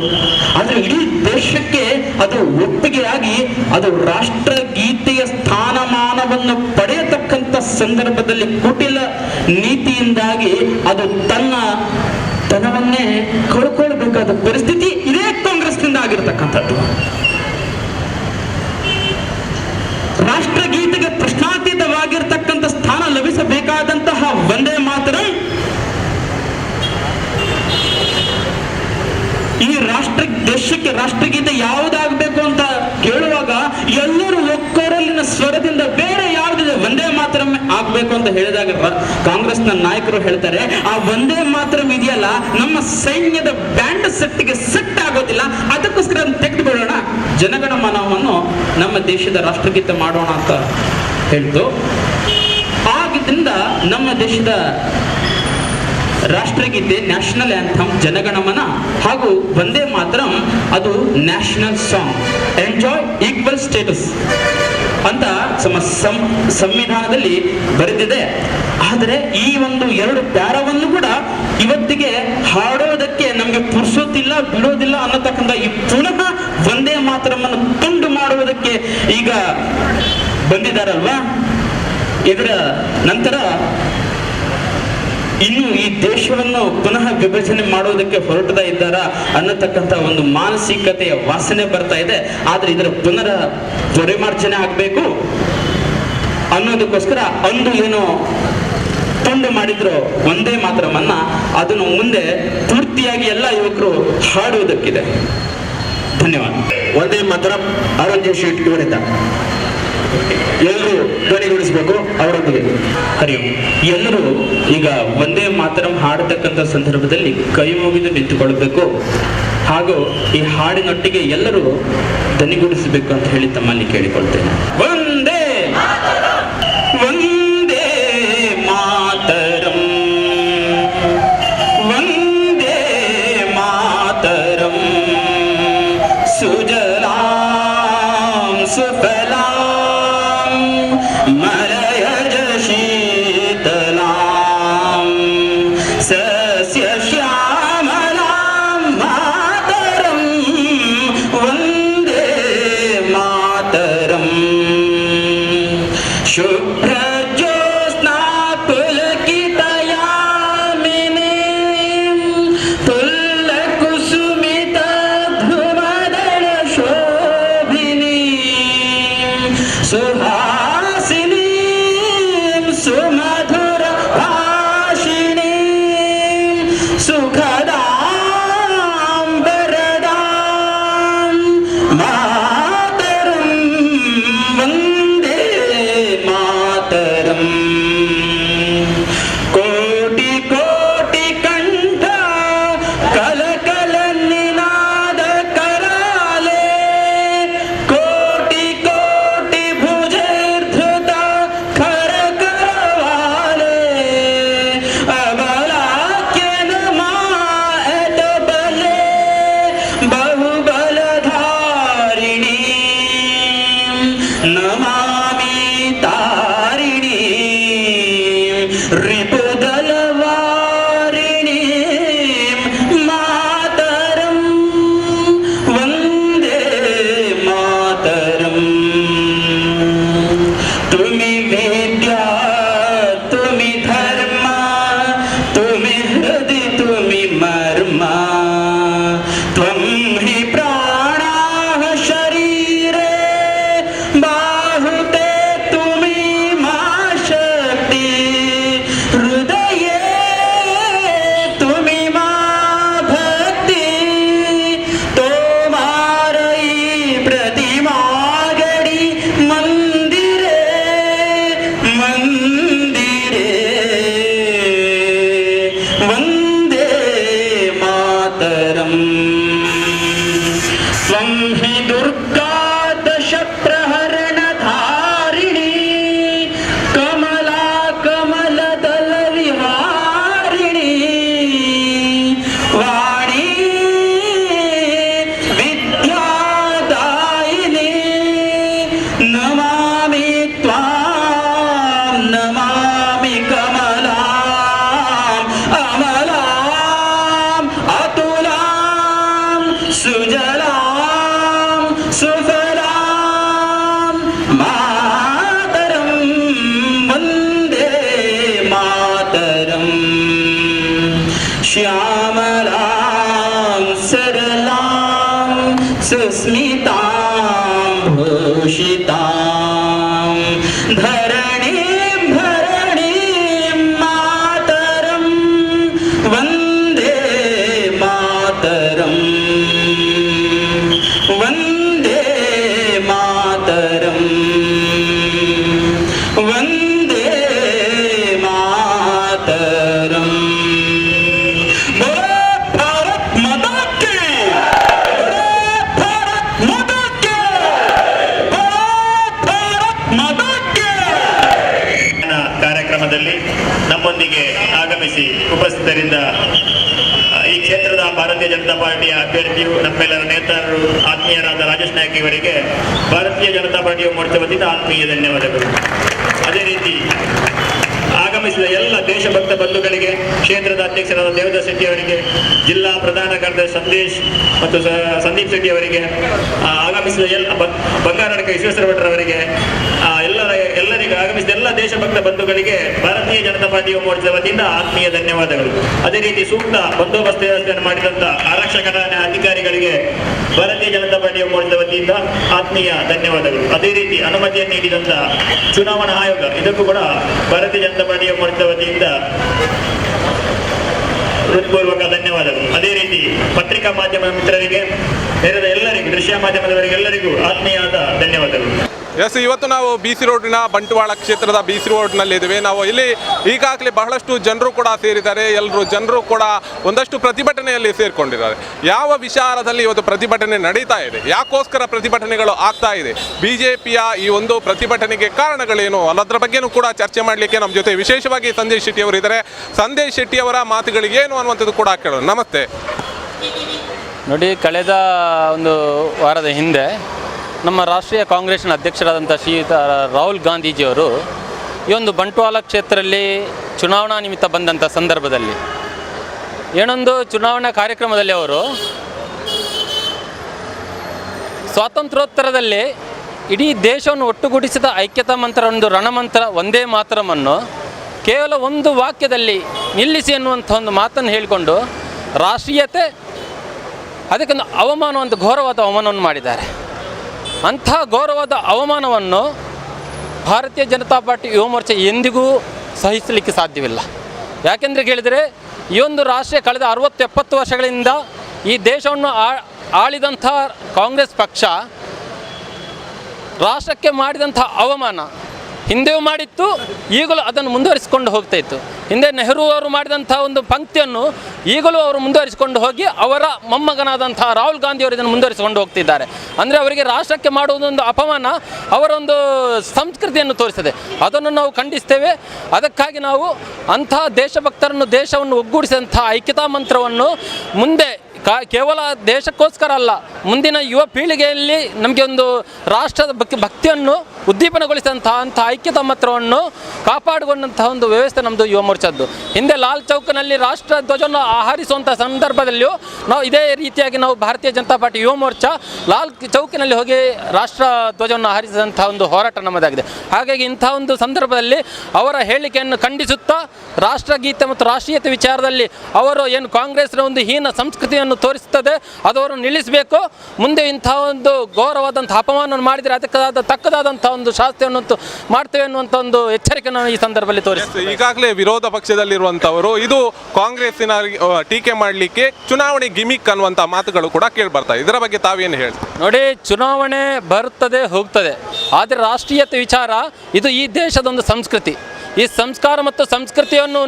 ಆದರೆ ಇಡೀ ದೇಶಕ್ಕೆ ಅದು ಒಪ್ಪಿಗೆಯಾಗಿ ಅದು ರಾಷ್ಟ್ರಗೀತೆಯ ಸ್ಥಾನಮಾನವನ್ನು ಪಡೆಯತಕ್ಕಂಥ ಸಂದರ್ಭದಲ್ಲಿ ಕುಟಿಲ ನೀತಿಯಿಂದಾಗಿ ಅದು ತನ್ನವನ್ನೇ ಕಳ್ಕೊಳ್ಬೇಕಾದ ಪರಿಸ್ಥಿತಿ ಇದೇ ಕಾಂಗ್ರೆಸ್ನಿಂದ ಆಗಿರ್ತಕ್ಕಂಥದ್ದು. ರಾಷ್ಟ್ರಗೀತೆಗೆ ಪ್ರಶ್ನಾತೀತವಾಗಿರ್ತಕ್ಕಂಥ ಸ್ಥಾನ ಲಭಿಸಬೇಕಾದಂತಹ ವಂದೇ ಮಾತರಂ ಈ ದೇಶಕ್ಕೆ ರಾಷ್ಟ್ರಗೀತೆ ಯಾವುದಾಗಬೇಕು ಅಂತ ಕೇಳುವಾಗ ಎಲ್ಲರೂ ಒಕ್ಕೊರಲಿನ ಸ್ವರದಿಂದ ಬೇರೆ ಯಾವುದಿದೆ, ವಂದೇ ಮಾತರಂ ಆಗ್ಬೇಕು ಅಂತ ಹೇಳಿದಾಗ ಕಾಂಗ್ರೆಸ್ನ ನಾಯಕರು ಹೇಳ್ತಾರೆ, ಆ ವಂದೇ ಮಾತರಂ ಇದೆಯಲ್ಲ ನಮ್ಮ ಸೈನ್ಯದ ಬ್ಯಾಂಡ್ ಸೆಟ್ಗೆ ಸೆಟ್ ಆಗೋದಿಲ್ಲ, ಅದಕ್ಕೋಸ್ಕರ ತೆಗೆದುಕೊಳ್ಳೋಣ, ಜನಗಣಮನವನ್ನು ನಮ್ಮ ದೇಶದ ರಾಷ್ಟ್ರಗೀತೆ ಮಾಡೋಣ ಅಂತ ಹೇಳ್ತು. ಆಗಿದ್ದರಿಂದ ನಮ್ಮ ದೇಶದ ರಾಷ್ಟ್ರಗೀತೆ, ನ್ಯಾಷನಲ್ ಆಂಥಮ್, ಜನಗಣಮನ ಹಾಗೂ ವಂದೇ ಮಾತರಂ ಅದು national song. Enjoy equal status ಅಂತ ಸಂವಿಧಾನದಲ್ಲಿ ಬರೆದಿದೆ. ಆದರೆ ಈ ಒಂದು 2 ಪ್ಯಾರವನ್ನು ಕೂಡ ಇವತ್ತಿಗೆ ಹಾಡೋದಕ್ಕೆ ನಮಗೆ ಪುರ್ಸೋತಿಲ್ಲ, ಬಿಡೋದಿಲ್ಲ ಅನ್ನತಕ್ಕಂಥ ಈ ಪುನಃ ವಂದೇ ಮಾತರಮನ್ನು ತುಂಡು ಮಾಡುವುದಕ್ಕೆ ಈಗ ಬಂದಿದ್ದಾರಲ್ವಾ. ಇದರ ನಂತರ ಇನ್ನು ಈ ದೇಶವನ್ನು ಪುನಃ ವಿಭಜನೆ ಮಾಡುವುದಕ್ಕೆ ಹೊರಟುತ್ತಾ ಇದ್ದಾರಾ ಅನ್ನತಕ್ಕಂಥ ಒಂದು ಮಾನಸಿಕತೆಯ ವಾಸನೆ ಬರ್ತಾ ಇದೆ. ಆದ್ರೆ ಇದರ ಪರಿಮಾರ್ಜನೆ ಆಗಬೇಕು ಅನ್ನೋದಕ್ಕೋಸ್ಕರ ಅಂದು ಏನೋ ತುಂಡು ಮಾಡಿದ್ರು ವಂದೇ ಮಾತರಮನ್ನ, ಅದನ್ನು ಮುಂದೆ ಪೂರ್ತಿಯಾಗಿ ಎಲ್ಲ ಯುವಕರು ಹಾಡುವುದಕ್ಕಿದೆ. ಧನ್ಯವಾದ. ವಂದೇ ಮಾತರಂ ಆರೋಗ್ಯ ಶೀಟ್ ಇವರಿಂದ ಎಲ್ಲರೂ ಧ್ವನಿಗೊಳಿಸಬೇಕು ಅವರೊಂದಿಗೆ. ಹರಿ ಓಂ. ಎಲ್ಲರೂ ಈಗ ವಂದೇ ಮಾತರಂ ಹಾಡತಕ್ಕಂಥ ಸಂದರ್ಭದಲ್ಲಿ ಕೈ ಮುಗಿದು ನಿಂತುಕೊಳ್ಬೇಕು ಹಾಗೂ ಈ ಹಾಡಿನೊಟ್ಟಿಗೆ ಎಲ್ಲರೂ ಧ್ವನಿಗೊಳಿಸಬೇಕು ಅಂತ ಹೇಳಿ ತಮ್ಮಲ್ಲಿ ಕೇಳಿಕೊಳ್ತೇನೆ. ವಂದೇ ವಂದೇ ಮಾತರಂ, ವಂದೇ ಮಾತರಂ, ಸುಜಲಾಂ ಸುಫಲಾಂ ಮಲಯಜ ಶೀತಲಾಂ ಸಸ್ಯ ಶ್ಯಾಮಲಾಂ ಮಾತರಂ, ವಂದೇ ಮಾತರಂ. ಶುಭ್ರ ಜ್ಯೋತ್ಸ್ನಾ ಪುಲಕಿತಯಾಮಿನೀಂ ತುಲ್ಯಕುಸುಮಿತ ಧ್ರುವದಳ ಶೋಭಿನೀಂ ಸುಹಾಸಿನೀಂ ಸುಮಧುರ ಭಾಷಿಣೀಂ ಸುಖದಾಂ ವರದಾಂ ಮಾತರಂ, ವಂದೇ ಮಾತರಂ. ಕೋಟಿ ಕೋಟಿ ಕಂಠ ಕಲಕಲ ನಿನಾದ ಕರಾಲೆ, ಕೋಟಿ ಕೋಟಿ ಭುಜೈರ್ಧೃತ ಖರ ಕರವಾಲೆ, ಅಬಲಾಖ್ಯನ ಮಾಟ ಬಲೆ ಬಹುಬಲಧಾರಿಣಿ ನಮಾಮಿ ತಾರಿಣಿ ರಿಪುದಲವಾರಿಣಿ ಮಾತರಂ, ವಂದೇ ಮಾತರಂ. ತುಮಿ ವೇದ್ಯಾ ತುಮಿ ಧರ್ಮ ತುಮಿ ಹೃದಯ ತುಮಿ ಮರ್ಮ, ತ್ವಂ ಹಿ ಪ್ರಾಣಾಃ ಶರೀರೇ ಬಾಹುತೆ ತುಮಿ ಮಾ ಶಕ್ತಿ, ಹೃದಯೇ ತುಮಿ ಮಾ ಭಕ್ತಿ, ತೋಮಾರೈ ಪ್ರತಿಮಾ ಗಡಿ ಮಂದಿರೇ ಮಂದಿರೇ, ವಂದೇ ಮಾತರಂ. ತ್ವಂ ಹಿ ದುರ್ಗಾ ದಶ ಪ್ರಹರಣಧಾರಿಣಿ, ಕಮಲಾ ಕಮಲದಲ ವಿಹಾರಿಣಿ, ವಾಣಿ ವಿದ್ಯಾದಾಯಿನಿ, ನಮಾಮಿ ತ್ವಾಂ ನಮಾಮಿ ಕಮಲಾಂ ಅಮಲಾಂ ಅತುಲಾಂ ಸುಜಲಾಂ ಸುಫಲಾಂ ಮಾತರಂ, ವಂದೇ ಮಾತರಂ. ಶ್ಯಾಮಲಾಂ ಸರಳಾಂ ಸುಸ್ಮಿತಾಂ ಭೂಷಿತಾಂ ಧರಣೀಂ ಭರಣೀಂ ಮಾತರಂ, ವಂದೇ ಮಾತರಂ, ವಂದೇ ಮಾತರಂ, ವಂದೇ ಮಾತರಂ. ಭಾರತ್ ಮಾತಾ ಕಿ, ಭಾರತ್ ಮಾತಾ ಕಿ, ಭಾರತ್ ಮಾತಾ ಕಿ. ಕಾರ್ಯಕ್ರಮದಲ್ಲಿ ನಮ್ಮೊಂದಿಗೆ ಆಗಮಿಸಿ ಉಪಸ್ಥಿತರಿಂದ ಭಾರತೀಯ ಜನತಾ ಪಾರ್ಟಿಯ ಅಭ್ಯರ್ಥಿಯು ನಮ್ಮೆಲ್ಲರ ನೇತಾರರು ಆತ್ಮೀಯರಾದ ರಾಜೇಶ್ ನಾಯ್ಕ ಇವರಿಗೆ ಭಾರತೀಯ ಜನತಾ ಪಾರ್ಟಿಯ ಮೋರ್ಚಾ ವತಿಯಿಂದ ಆತ್ಮೀಯ ಧನ್ಯವಾದಗಳು. ಅದೇ ರೀತಿ ಆಗಮಿಸಿದ ಎಲ್ಲ ದೇಶಭಕ್ತ ಬಂಧುಗಳಿಗೆ, ಕ್ಷೇತ್ರದ ಅಧ್ಯಕ್ಷರಾದ ದೇವದಾಸ್ ಶೆಟ್ಟಿ ಅವರಿಗೆ, ಜಿಲ್ಲಾ ಪ್ರಧಾನ ಕಾರ್ಯದರ್ಶಿ ಸಂದೇಶ್ ಮತ್ತು ಸಂದೀಪ್ ಶೆಟ್ಟಿ ಅವರಿಗೆ, ಆಗಮಿಸಿದ ಬಂಗಾರಡ್ಕ ವಿಶ್ವೇಶ್ವರ ಭಟ್ರವರಿಗೆ, ಎಲ್ಲರಿಗೂ ಆಗಮಿಸಿದ ಎಲ್ಲ ದೇಶಭಕ್ತ ಬಂಧುಗಳಿಗೆ ಭಾರತೀಯ ಜನತಾ ಪಾರ್ಟಿಯ ಮೋರ್ಚಾದ ವತಿಯಿಂದ ಆತ್ಮೀಯ ಧನ್ಯವಾದಗಳು. ಅದೇ ರೀತಿ ಸೂಕ್ತ ಬಂದೋಬಸ್ತ್ ವ್ಯವಸ್ಥೆಯನ್ನು ಮಾಡಿದಂತ ಆರಕ್ಷಕ ಠಾಣೆ ಅಧಿಕಾರಿಗಳಿಗೆ ಭಾರತೀಯ ಜನತಾ ಪಾರ್ಟಿಯ ಮೋರ್ಚಾದ ವತಿಯಿಂದ ಆತ್ಮೀಯ ಧನ್ಯವಾದಗಳು. ಅದೇ ರೀತಿ ಅನುಮತಿಯನ್ನು ನೀಡಿದಂತ ಚುನಾವಣಾ ಆಯೋಗ, ಇದಕ್ಕೂ ಕೂಡ ಭಾರತೀಯ ಜನತಾ ಪಾರ್ಟಿಯ ಮೋರ್ಚಾದ ವತಿಯಿಂದ ಹೃತ್ಪೂರ್ವಕ ಧನ್ಯವಾದಗಳು. ಅದೇ ರೀತಿ ಪತ್ರಿಕಾ ಮಾಧ್ಯಮದ ಮಿತ್ರರಿಗೆ, ನೆರೆದ ಎಲ್ಲರಿಗೂ, ದೃಶ್ಯ ಮಾಧ್ಯಮದವರಿಗೆಲ್ಲರಿಗೂ ಆತ್ಮೀಯಾದ ಧನ್ಯವಾದಗಳು. ಎಸ್, ಇವತ್ತು ನಾವು BC ರೋಡಿನ ಬಂಟ್ವಾಳ ಕ್ಷೇತ್ರದ BC ರೋಡ್ನಲ್ಲಿದ್ದೀವಿ. ನಾವು ಇಲ್ಲಿ ಈಗಾಗಲೇ ಬಹಳಷ್ಟು ಜನರು ಕೂಡ ಸೇರಿದ್ದಾರೆ. ಎಲ್ಲರೂ ಜನರು ಕೂಡ ಒಂದಷ್ಟು ಪ್ರತಿಭಟನೆಯಲ್ಲಿ ಸೇರಿಕೊಂಡಿದ್ದಾರೆ. ಯಾವ ವಿಚಾರದಲ್ಲಿ ಇವತ್ತು ಪ್ರತಿಭಟನೆ ನಡೀತಾ ಇದೆ, ಯಾಕೋಸ್ಕರ ಪ್ರತಿಭಟನೆಗಳು ಆಗ್ತಾ ಇದೆ, BJPಯ ಈ ಒಂದು ಪ್ರತಿಭಟನೆಗೆ ಕಾರಣಗಳೇನು ಅನ್ನೋದ್ರ ಬಗ್ಗೆನೂ ಕೂಡ ಚರ್ಚೆ ಮಾಡಲಿಕ್ಕೆ ನಮ್ಮ ಜೊತೆ ವಿಶೇಷವಾಗಿ ಸಂದೇಶ್ ಶೆಟ್ಟಿ ಅವರು ಇದ್ದಾರೆ. ಸಂದೇಶ್ ಶೆಟ್ಟಿ ಅವರ ಮಾತುಗಳಿಗೆ ಏನು ಅನ್ನುವಂಥದ್ದು ಕೂಡ ಕೇಳೋಣ. ನಮಸ್ತೆ. ನೋಡಿ, ಕಳೆದ ಒಂದು ವಾರದ ಹಿಂದೆ ನಮ್ಮ ರಾಷ್ಟ್ರೀಯ ಕಾಂಗ್ರೆಸ್ನ ಅಧ್ಯಕ್ಷರಾದಂಥ ಶ್ರೀಯುತ ರಾಹುಲ್ ಗಾಂಧೀಜಿಯವರು ಈ ಒಂದು ಬಂಟ್ವಾಳ ಕ್ಷೇತ್ರದಲ್ಲಿ ಚುನಾವಣಾ ನಿಮಿತ್ತ ಬಂದಂಥ ಸಂದರ್ಭದಲ್ಲಿ ಏನೊಂದು ಚುನಾವಣಾ ಕಾರ್ಯಕ್ರಮದಲ್ಲಿ ಅವರು ಸ್ವಾತಂತ್ರ್ಯೋತ್ತರದಲ್ಲಿ ಇಡೀ ದೇಶವನ್ನು ಒಟ್ಟುಗೂಡಿಸಿದ ಐಕ್ಯತಾ ಮಂತ್ರ, ಒಂದು ರಣಮಂತ್ರ ಒಂದೇ ಮಾತರವನ್ನು ಕೇವಲ ಒಂದು ವಾಕ್ಯದಲ್ಲಿ ನಿಲ್ಲಿಸಿ ಎನ್ನುವಂಥ ಒಂದು ಮಾತನ್ನು ಹೇಳಿಕೊಂಡು ರಾಷ್ಟ್ರೀಯತೆ ಅದಕ್ಕೊಂದು ಅವಮಾನವಂತ ಘೋರವಾದ ಅವಮಾನವನ್ನು ಮಾಡಿದ್ದಾರೆ. ಅಂಥ ಗೌರವದ ಅವಮಾನವನ್ನು ಭಾರತೀಯ ಜನತಾ ಪಾರ್ಟಿ ಯುವ ಮೋರ್ಚಾ ಎಂದಿಗೂ ಸಹಿಸಲಿಕ್ಕೆ ಸಾಧ್ಯವಿಲ್ಲ. ಯಾಕೆಂದರೆ ಕೇಳಿದರೆ ಈ ಒಂದು ರಾಷ್ಟ್ರೀಯ ಕಳೆದ 60-70 ವರ್ಷಗಳಿಂದ ಈ ದೇಶವನ್ನು ಆಳಿದಂಥ ಕಾಂಗ್ರೆಸ್ ಪಕ್ಷ ರಾಷ್ಟ್ರಕ್ಕೆ ಮಾಡಿದಂಥ ಅವಮಾನ ಹಿಂದೆಯೂ ಮಾಡಿತ್ತು, ಈಗಲೂ ಅದನ್ನು ಮುಂದುವರಿಸಿಕೊಂಡು ಹೋಗ್ತಾ ಇತ್ತು. ಹಿಂದೆ ನೆಹರು ಅವರು ಮಾಡಿದಂಥ ಒಂದು ಪಂಕ್ತಿಯನ್ನು ಈಗಲೂ ಅವರು ಮುಂದುವರಿಸಿಕೊಂಡು ಹೋಗಿ ಅವರ ಮೊಮ್ಮಗನಾದಂಥ ರಾಹುಲ್ ಗಾಂಧಿ ಅವರು ಇದನ್ನು ಮುಂದುವರಿಸಿಕೊಂಡು ಹೋಗ್ತಿದ್ದಾರೆ. ಅಂದರೆ ಅವರಿಗೆ ರಾಷ್ಟ್ರಕ್ಕೆ ಮಾಡುವುದೊಂದು ಅಪಮಾನ, ಅವರೊಂದು ಸಂಸ್ಕೃತಿಯನ್ನು ತೋರಿಸಿದೆ. ಅದನ್ನು ನಾವು ಖಂಡಿಸ್ತೇವೆ. ಅದಕ್ಕಾಗಿ ನಾವು ಅಂಥ ದೇಶಭಕ್ತರನ್ನು, ದೇಶವನ್ನು ಒಗ್ಗೂಡಿಸಿದಂಥ ಐಕ್ಯತಾ ಮಂತ್ರವನ್ನು ಮುಂದೆ ಕೇವಲ ದೇಶಕ್ಕೋಸ್ಕರ ಅಲ್ಲ, ಮುಂದಿನ ಯುವ ಪೀಳಿಗೆಯಲ್ಲಿ ನಮಗೆ ಒಂದು ರಾಷ್ಟ್ರದ ಭಕ್ತಿಯನ್ನು ಉದ್ದೀಪನಗೊಳಿಸಿದಂತಹ ಐಕ್ಯತಾ ಮಂತ್ರವನ್ನು ಕಾಪಾಡಿಕೊಂಡಂತಹ ಒಂದು ವ್ಯವಸ್ಥೆ ನಮ್ಮದು ಯುವ ಮೋರ್ಚಾದ್ದು. ಹಿಂದೆ ಲಾಲ್ ಚೌಕ್ನಲ್ಲಿ ರಾಷ್ಟ್ರ ಧ್ವಜವನ್ನು ಆಹರಿಸುವಂಥ ಸಂದರ್ಭದಲ್ಲಿಯೂ ನಾವು ಇದೇ ರೀತಿಯಾಗಿ ನಾವು ಭಾರತೀಯ ಜನತಾ ಪಾರ್ಟಿ ಯುವ ಮೋರ್ಚಾ ಲಾಲ್ ಚೌಕಿನಲ್ಲಿ ಹೋಗಿ ರಾಷ್ಟ್ರ ಧ್ವಜವನ್ನು ಆಹರಿಸಿದಂಥ ಒಂದು ಹೋರಾಟ ನಮ್ಮದಾಗಿದೆ. ಹಾಗಾಗಿ ಇಂಥ ಒಂದು ಸಂದರ್ಭದಲ್ಲಿ ಅವರ ಹೇಳಿಕೆಯನ್ನು ಖಂಡಿಸುತ್ತಾ ರಾಷ್ಟ್ರಗೀತೆ ಮತ್ತು ರಾಷ್ಟ್ರೀಯತೆ ವಿಚಾರದಲ್ಲಿ ಅವರು ಏನು ಕಾಂಗ್ರೆಸ್ನ ಒಂದು ಹೀನ ಸಂಸ್ಕೃತಿಯನ್ನು ತೋರಿಸುತ್ತದೆ ಅದನ್ನು ನಿಲ್ಲಿಸಬೇಕು. ಮುಂದೆ ಇಂಥ ಒಂದು ಘೋರವಾದಂಥ ಅಪಮಾನವನ್ನು ಮಾಡಿದರೆ ಅದಕ್ಕಾದ ತಕ್ಕದಾದಂಥ ಒಂದು ಶಾಸ್ತಿಯನ್ನು ಮಾಡ್ತೇವೆ ಅನ್ನುವಂಥ ಒಂದು ಎಚ್ಚರಿಕೆಯನ್ನು ಈ ಸಂದರ್ಭದಲ್ಲಿ ತೋರಿಸ್ತೇವೆ. ಈಗಾಗಲೇ ವಿರೋಧ ಪಕ್ಷದಲ್ಲಿರುವಂಥವರು ಇದು ಕಾಂಗ್ರೆಸ್ಸಿನ ಟೀಕೆ ಮಾಡಲಿಕ್ಕೆ ಚುನಾವಣೆ ಗಿಮಿಕ್ ಅನ್ನುವಂಥ ಮಾತುಗಳು ಕೂಡ ಕೇಳಿ ಬರ್ತಾರೆ. ಇದರ ಬಗ್ಗೆ ತಾವೇನು ಹೇಳ್ತೀವಿ? ನೋಡಿ, ಚುನಾವಣೆ ಬರುತ್ತದೆ ಹೋಗ್ತದೆ, ಆದರೆ ರಾಷ್ಟ್ರೀಯತೆ ವಿಚಾರ ಇದು ಈ ದೇಶದ ಒಂದು ಸಂಸ್ಕೃತಿ. ಈ ಸಂಸ್ಕಾರ ಮತ್ತು ಸಂಸ್ಕೃತಿಯನ್ನು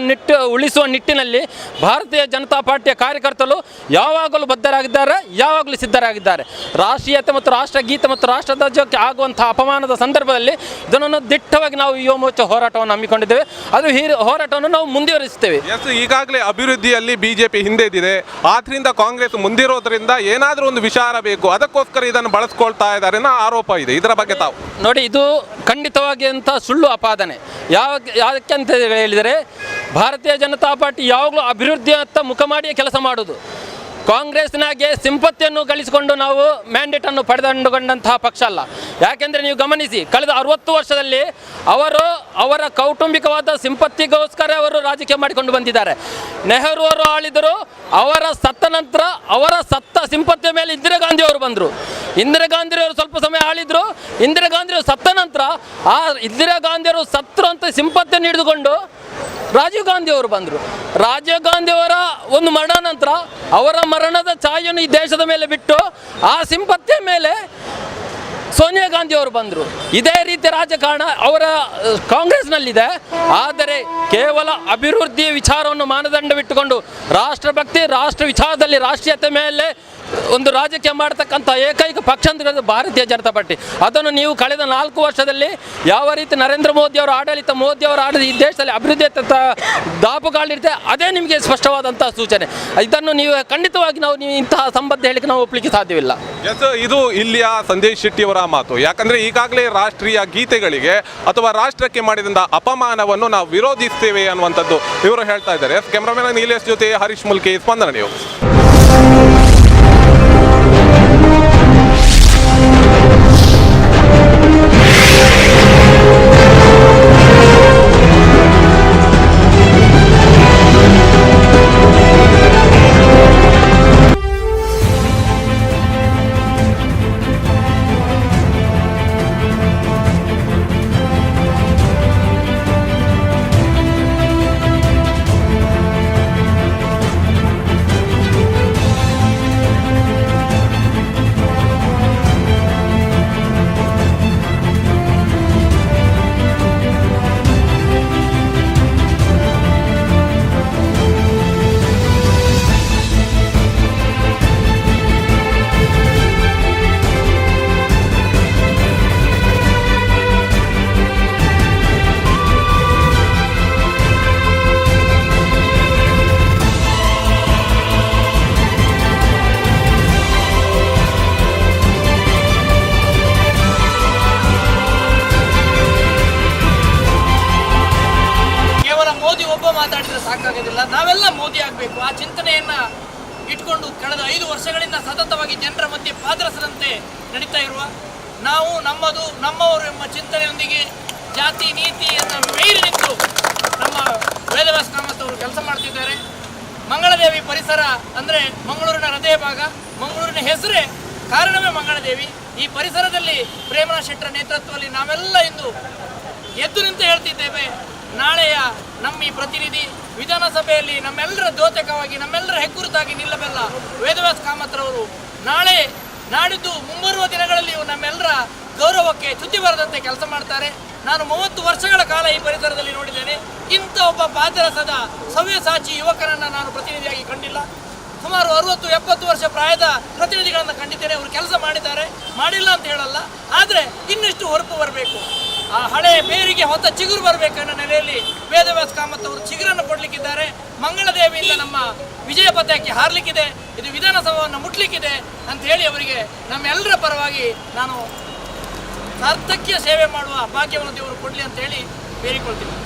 ಉಳಿಸುವ ನಿಟ್ಟಿನಲ್ಲಿ ಭಾರತೀಯ ಜನತಾ ಪಾರ್ಟಿಯ ಕಾರ್ಯಕರ್ತರು ಯಾವಾಗಲೂ ಬದ್ಧರಾಗಿದ್ದಾರೆ, ಯಾವಾಗಲೂ ಸಿದ್ಧರಾಗಿದ್ದಾರೆ. ರಾಷ್ಟ್ರೀಯತೆ ಮತ್ತು ರಾಷ್ಟ್ರಗೀತೆ ಮತ್ತು ರಾಷ್ಟ್ರಧ್ವಜಕ್ಕೆ ಆಗುವಂಥ ಅಪಮಾನದ ಸಂದರ್ಭದಲ್ಲಿ ಇದನ್ನು ದಿಟ್ಟವಾಗಿ ನಾವು ಯುವ ಮೋರ್ಚಾ ಹೋರಾಟವನ್ನು ಹಮ್ಮಿಕೊಂಡಿದ್ದೇವೆ. ಅದು ಈ ಹೋರಾಟವನ್ನು ನಾವು ಮುಂದುವರಿಸುತ್ತೇವೆ. ಈಗಾಗಲೇ ಅಭಿವೃದ್ಧಿಯಲ್ಲಿ BJP ಹಿಂದೆ ಇದೆ, ಆದ್ದರಿಂದ ಕಾಂಗ್ರೆಸ್ ಮುಂದಿರೋದ್ರಿಂದ ಏನಾದರೂ ಒಂದು ವಿಚಾರ ಬೇಕು, ಅದಕ್ಕೋಸ್ಕರ ಇದನ್ನು ಬಳಸ್ಕೊಳ್ತಾ ಇದ್ದಾರೆ ಅನ್ನೋ ಆರೋಪ ಇದೆ. ಇದರ ಬಗ್ಗೆ ತಾವು ನೋಡಿ, ಇದು ಖಂಡಿತವಾಗಿ ಅಂತ ಸುಳ್ಳು ಅಪಾದನೆ. ಯಾಕೆ ಅಂತ ಹೇಳಿದರೆ ಭಾರತೀಯ ಜನತಾ ಪಾರ್ಟಿ ಯಾವಾಗಲೂ ಅಭಿವೃದ್ಧಿಯತ್ತ ಮುಖ ಮಾಡಿಯೇ ಕೆಲಸ ಮಾಡೋದು. ಕಾಂಗ್ರೆಸ್ನಾಗೆ ಸಿಂಪತ್ತಿಯನ್ನು ಗಳಿಸಿಕೊಂಡು ನಾವು ಮ್ಯಾಂಡೇಟನ್ನು ಪಡೆದುಕೊಂಡಂತಹ ಪಕ್ಷ ಅಲ್ಲ. ಯಾಕೆಂದರೆ ನೀವು ಗಮನಿಸಿ, ಕಳೆದ 60 ವರ್ಷದಲ್ಲಿ ಅವರ ಕೌಟುಂಬಿಕವಾದ ಸಿಂಪತ್ತಿಗೋಸ್ಕರ ಅವರು ರಾಜಕೀಯ ಮಾಡಿಕೊಂಡು ಬಂದಿದ್ದಾರೆ. ನೆಹರು ಅವರು ಆಳಿದರು, ಅವರ ಸತ್ತ ನಂತರ ಅವರ ಸತ್ತ ಸಿಂಪತ್ತಿಯ ಮೇಲೆ ಇಂದಿರಾ ಗಾಂಧಿ ಅವರು ಬಂದರು. ಇಂದಿರಾ ಗಾಂಧಿಯವರು ಸ್ವಲ್ಪ ಸಮಯ ಆಳಿದರು. ಇಂದಿರಾ ಗಾಂಧಿಯವರು ಸತ್ತ ನಂತರ ಆ ಇಂದಿರಾ ಗಾಂಧಿಯವರು ಸತ್ತರು ಅಂತ ಸಿಂಪತ್ತಿಯನ್ನು ಹಿಡಿದುಕೊಂಡು ರಾಜೀವ್ ಗಾಂಧಿ ಅವರು ಬಂದರು. ರಾಜೀವ್ ಗಾಂಧಿಯವರ ಒಂದು ಮರಣ ನಂತರ ಅವರ ಮರಣದ ಛಾಯೆಯನ್ನು ಈ ದೇಶದ ಮೇಲೆ ಬಿಟ್ಟು ಆ ಸಿಂಪತ್ತಿಯ ಮೇಲೆ ಸೋನಿಯಾ ಗಾಂಧಿ ಅವರು ಬಂದರು. ಇದೇ ರೀತಿ ರಾಜಕಾರಣ ಅವರ ಕಾಂಗ್ರೆಸ್ನಲ್ಲಿದೆ. ಆದರೆ ಕೇವಲ ಅಭಿವೃದ್ಧಿ ವಿಚಾರವನ್ನು ಮಾನದಂಡವಿಟ್ಟುಕೊಂಡು ರಾಷ್ಟ್ರಭಕ್ತಿ, ರಾಷ್ಟ್ರ ವಿಚಾರದಲ್ಲಿ ರಾಷ್ಟ್ರೀಯತೆ ಮೇಲೆ ಒಂದು ರಾಜಕೀಯ ಮಾಡ್ತಕ್ಕಂಥ ಏಕೈಕ ಪಕ್ಷ ಅಂದರೆ ಭಾರತೀಯ ಜನತಾ ಪಾರ್ಟಿ. ಅದನ್ನು ನೀವು ಕಳೆದ 4 ವರ್ಷದಲ್ಲಿ ಯಾವ ರೀತಿ ನರೇಂದ್ರ ಮೋದಿಯವರ ಆಡಳಿತ ಈ ದೇಶದಲ್ಲಿ ಅಭಿವೃದ್ಧಿ ದಾಪುಗಾಲಿರುತ್ತೆ, ಅದೇ ನಿಮಗೆ ಸ್ಪಷ್ಟವಾದಂತಹ ಸೂಚನೆ. ಇದನ್ನು ನೀವು ಖಂಡಿತವಾಗಿ ನೀವು ಇಂತಹ ಸಂಬಂಧ ಹೇಳಿಕೆ ನಾವು ಒಪ್ಪಲಿಕ್ಕೆ ಸಾಧ್ಯವಿಲ್ಲ. ಇದು ಇಲ್ಲಿಯ ಸಂದೇಶ್ ಶೆಟ್ಟಿಯವರ ಮಾತು. ಯಾಕಂದ್ರೆ ಈಗಾಗಲೇ ರಾಷ್ಟ್ರೀಯ ಗೀತೆಗಳಿಗೆ ಅಥವಾ ರಾಷ್ಟ್ರಕ್ಕೆ ಮಾಡಿದಂಥ ಅಪಮಾನವನ್ನು ನಾವು ವಿರೋಧಿಸ್ತೇವೆ ಅನ್ನುವಂಥದ್ದು ಇವರು ಹೇಳ್ತಾ ಇದ್ದಾರೆ. ಕ್ಯಾಮರಾಮನ್ ನೀಲೇಶ್ ಜೊತೆ ಹರೀಶ್ ಮುಲ್ಕಿ, ಸ್ಪಂದನ ನ್ಯೂಸ್. ಸಾಕಾಗೋದಿಲ್ಲ, ನಾವೆಲ್ಲ ಮೋದಿ ಆಗಬೇಕು. ಆ ಚಿಂತನೆಯನ್ನು ಇಟ್ಕೊಂಡು ಕಳೆದ 5 ವರ್ಷಗಳಿಂದ ಸತತವಾಗಿ ಜನರ ಮಧ್ಯೆ ಪಾದರಸದಂತೆ ನಡೀತಾ ಇರುವ ನಾವು ನಮ್ಮವರು ಎಂಬ ಚಿಂತನೆಯೊಂದಿಗೆ ಜಾತಿ ನೀತಿಯನ್ನು ಮೀರಿ ನಿಂತು ನಮ್ಮ ವೇದವ್ಯಾಸ ಕಾಮತ್ ಅವರು ಕೆಲಸ ಮಾಡ್ತಿದ್ದಾರೆ. ಮಂಗಳದೇವಿ ಪರಿಸರ ಅಂದರೆ ಮಂಗಳೂರಿನ ಹೃದಯ ಭಾಗ, ಮಂಗಳೂರಿನ ಹೆಸರೇ ಕಾರಣವೇ ಮಂಗಳದೇವಿ. ಈ ಪರಿಸರದಲ್ಲಿ ಪ್ರೇಮನಾಥ್ ಶೆಟ್ಟರ ನೇತೃತ್ವದಲ್ಲಿ ನಾವೆಲ್ಲ ಇಂದು ಎದ್ದು ನಿಂತು ಹೇಳ್ತಿದ್ದೇವೆ, ನಾಳೆಯ ನಮ್ಮ ಈ ಪ್ರತಿನಿಧಿ ವಿಧಾನಸಭೆಯಲ್ಲಿ ನಮ್ಮೆಲ್ಲರ ದ್ಯೋತಕವಾಗಿ ನಮ್ಮೆಲ್ಲರ ಹೆಗ್ಗುರುತಾಗಿ ನಿಲ್ಲಬಲ್ಲ ವೇದವ್ಯಾಸ ಕಾಮತ್ರವರು ನಾಡಿದ್ದು ಮುಂಬರುವ ದಿನಗಳಲ್ಲಿಯೂ ನಮ್ಮೆಲ್ಲರ ಗೌರವಕ್ಕೆ ಚ್ಯುತಿ ಬರದಂತೆ ಕೆಲಸ ಮಾಡ್ತಾರೆ. ನಾನು 30 ವರ್ಷಗಳ ಕಾಲ ಈ ಪರಿಸರದಲ್ಲಿ ನೋಡಿದ್ದೇನೆ. ಇಂಥ ಒಬ್ಬ ಪಾದರಸದ ಸವ್ಯಸಾಚಿ ಯುವಕರನ್ನು ನಾನು ಪ್ರತಿನಿಧಿಯಾಗಿ ಕಂಡಿಲ್ಲ. ಸುಮಾರು 60-70 ವರ್ಷ ಪ್ರಾಯದ ಪ್ರತಿನಿಧಿಗಳನ್ನು ಕಂಡಿದ್ದೇನೆ. ಅವರು ಕೆಲಸ ಮಾಡಿಲ್ಲ ಅಂತ ಹೇಳಲ್ಲ, ಆದರೆ ಇನ್ನಷ್ಟು ಹೊರಪು ಬರಬೇಕು. ಆ ಹಳೆ ಬೇರಿಗೆ ಹೊತ್ತ ಚಿಗುರು ಬರಬೇಕನ್ನೋ ನೆಲೆಯಲ್ಲಿ ವೇದವ್ಯಾಸ ಕಾಮತ್ ಅವರು ಚಿಗುರನ್ನು ಕೊಡಲಿಕ್ಕಿದ್ದಾರೆ. ಮಂಗಳದೇವಿಯಿಂದ ನಮ್ಮ ವಿಜಯ ಪತಾಕೆ ಹಾರಲಿಕ್ಕಿದೆ, ಇದು ವಿಧಾನಸಭೆಯನ್ನು ಮುಟ್ಲಿಕ್ಕಿದೆ ಅಂತ ಹೇಳಿ ಅವರಿಗೆ ನಮ್ಮೆಲ್ಲರ ಪರವಾಗಿ ನಾನು ಸಾರ್ಥಕ್ಯ ಸೇವೆ ಮಾಡುವ ಭಾಗ್ಯವನ್ನು ದೇವರು ಕೊಡಲಿ ಅಂತ ಹೇಳಿ ಬೇಡಿಕೊಳ್ತೀನಿ.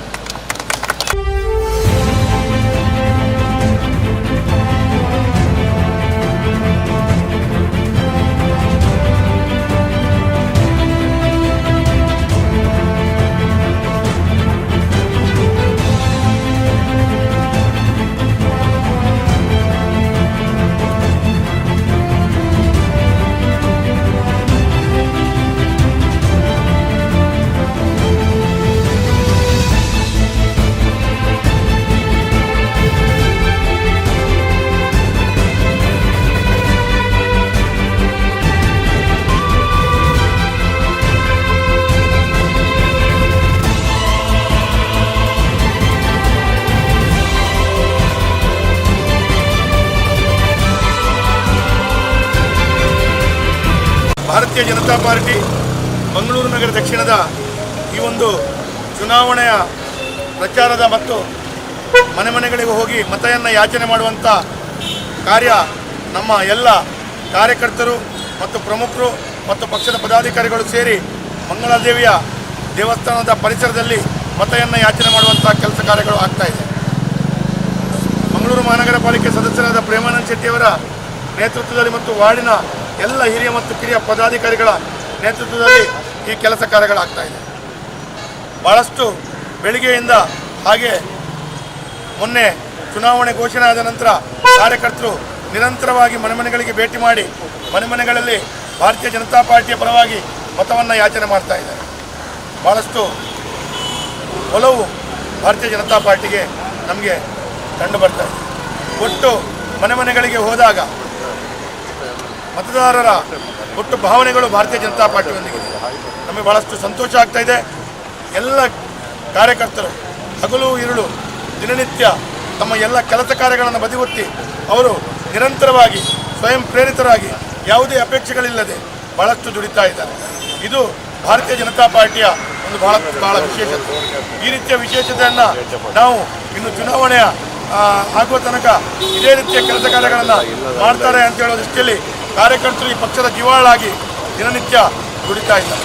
ಭಾರತೀಯ ಜನತಾ ಪಾರ್ಟಿ ಮಂಗಳೂರು ನಗರ ದಕ್ಷಿಣದ ಈ ಒಂದು ಚುನಾವಣೆಯ ಪ್ರಚಾರದ ಮತ್ತು ಮನೆಗಳಿಗೆ ಹೋಗಿ ಮತವನ್ನು ಯಾಚನೆ ಮಾಡುವಂಥ ಕಾರ್ಯ ನಮ್ಮ ಎಲ್ಲ ಕಾರ್ಯಕರ್ತರು ಮತ್ತು ಪ್ರಮುಖರು ಮತ್ತು ಪಕ್ಷದ ಪದಾಧಿಕಾರಿಗಳು ಸೇರಿ ಮಂಗಳಾದೇವಿಯ ದೇವಸ್ಥಾನದ ಪರಿಸರದಲ್ಲಿ ಮತವನ್ನು ಯಾಚನೆ ಮಾಡುವಂಥ ಕೆಲಸ ಕಾರ್ಯಗಳು ಆಗ್ತಾಯಿದೆ. ಮಂಗಳೂರು ಮಹಾನಗರ ಪಾಲಿಕೆ ಸದಸ್ಯರಾದ ಪ್ರೇಮಾನಂದ್ ಶೆಟ್ಟಿಯವರ ನೇತೃತ್ವದಲ್ಲಿ ಮತ್ತು ವಾರ್ಡಿನ ಎಲ್ಲ ಹಿರಿಯ ಮತ್ತು ಕಿರಿಯ ಪದಾಧಿಕಾರಿಗಳ ನೇತೃತ್ವದಲ್ಲಿ ಈ ಕೆಲಸ ಕಾರ್ಯಗಳಾಗ್ತಾಯಿದೆ. ಭಾಳಷ್ಟು ಬೆಳಿಗ್ಗೆಯಿಂದ ಹಾಗೆ ಮೊನ್ನೆ ಚುನಾವಣೆ ಘೋಷಣೆ ಆದ ನಂತರ ಕಾರ್ಯಕರ್ತರು ನಿರಂತರವಾಗಿ ಮನೆಗಳಿಗೆ ಭೇಟಿ ಮಾಡಿ ಮನೆಗಳಲ್ಲಿ ಭಾರತೀಯ ಜನತಾ ಪಾರ್ಟಿಯ ಪರವಾಗಿ ಮತವನ್ನು ಯಾಚನೆ ಮಾಡ್ತಾ ಇದ್ದಾರೆ. ಭಾಳಷ್ಟು ಒಲವು ಭಾರತೀಯ ಜನತಾ ಪಾರ್ಟಿಗೆ ನಮಗೆ ಕಂಡು ಬರ್ತಾ ಇದೆ. ಒಟ್ಟು ಮನೆಗಳಿಗೆ ಹೋದಾಗ ಮತದಾರರ ಒಟ್ಟು ಭಾವನೆಗಳು ಭಾರತೀಯ ಜನತಾ ಪಾರ್ಟಿಯೊಂದಿಗಿದೆ. ನಮಗೆ ಭಾಳಷ್ಟು ಸಂತೋಷ ಆಗ್ತಾ ಇದೆ. ಎಲ್ಲ ಕಾರ್ಯಕರ್ತರು ಹಗಲು ಇರುಳು ದಿನನಿತ್ಯ ತಮ್ಮ ಎಲ್ಲ ಕೆಲಸ ಕಾರ್ಯಗಳನ್ನು ಬದಿಗೊತ್ತಿ ಅವರು ನಿರಂತರವಾಗಿ ಸ್ವಯಂ ಪ್ರೇರಿತರಾಗಿ ಯಾವುದೇ ಅಪೇಕ್ಷೆಗಳಿಲ್ಲದೆ ಭಾಳಷ್ಟು ದುಡಿತಾ ಇದ್ದಾರೆ. ಇದು ಭಾರತೀಯ ಜನತಾ ಪಾರ್ಟಿಯ ಒಂದು ಬಹಳ ವಿಶೇಷತೆ. ಈ ರೀತಿಯ ವಿಶೇಷತೆಯನ್ನು ನಾವು ಇನ್ನು ಚುನಾವಣೆಯ ಆಗುವ ತನಕ ಇದೇ ರೀತಿಯ ಕೆಲಸ ಕಾರ್ಯಗಳನ್ನು ಮಾಡ್ತಾರೆ ಅಂತ ಹೇಳೋ ದೃಷ್ಟಿಯಲ್ಲಿ ಕಾರ್ಯಕರ್ತರು ಈ ಪಕ್ಷದ ಜೀವಾಳಾಗಿ ದಿನನಿತ್ಯ ದುಡಿತಾ ಇದ್ದಾರೆ.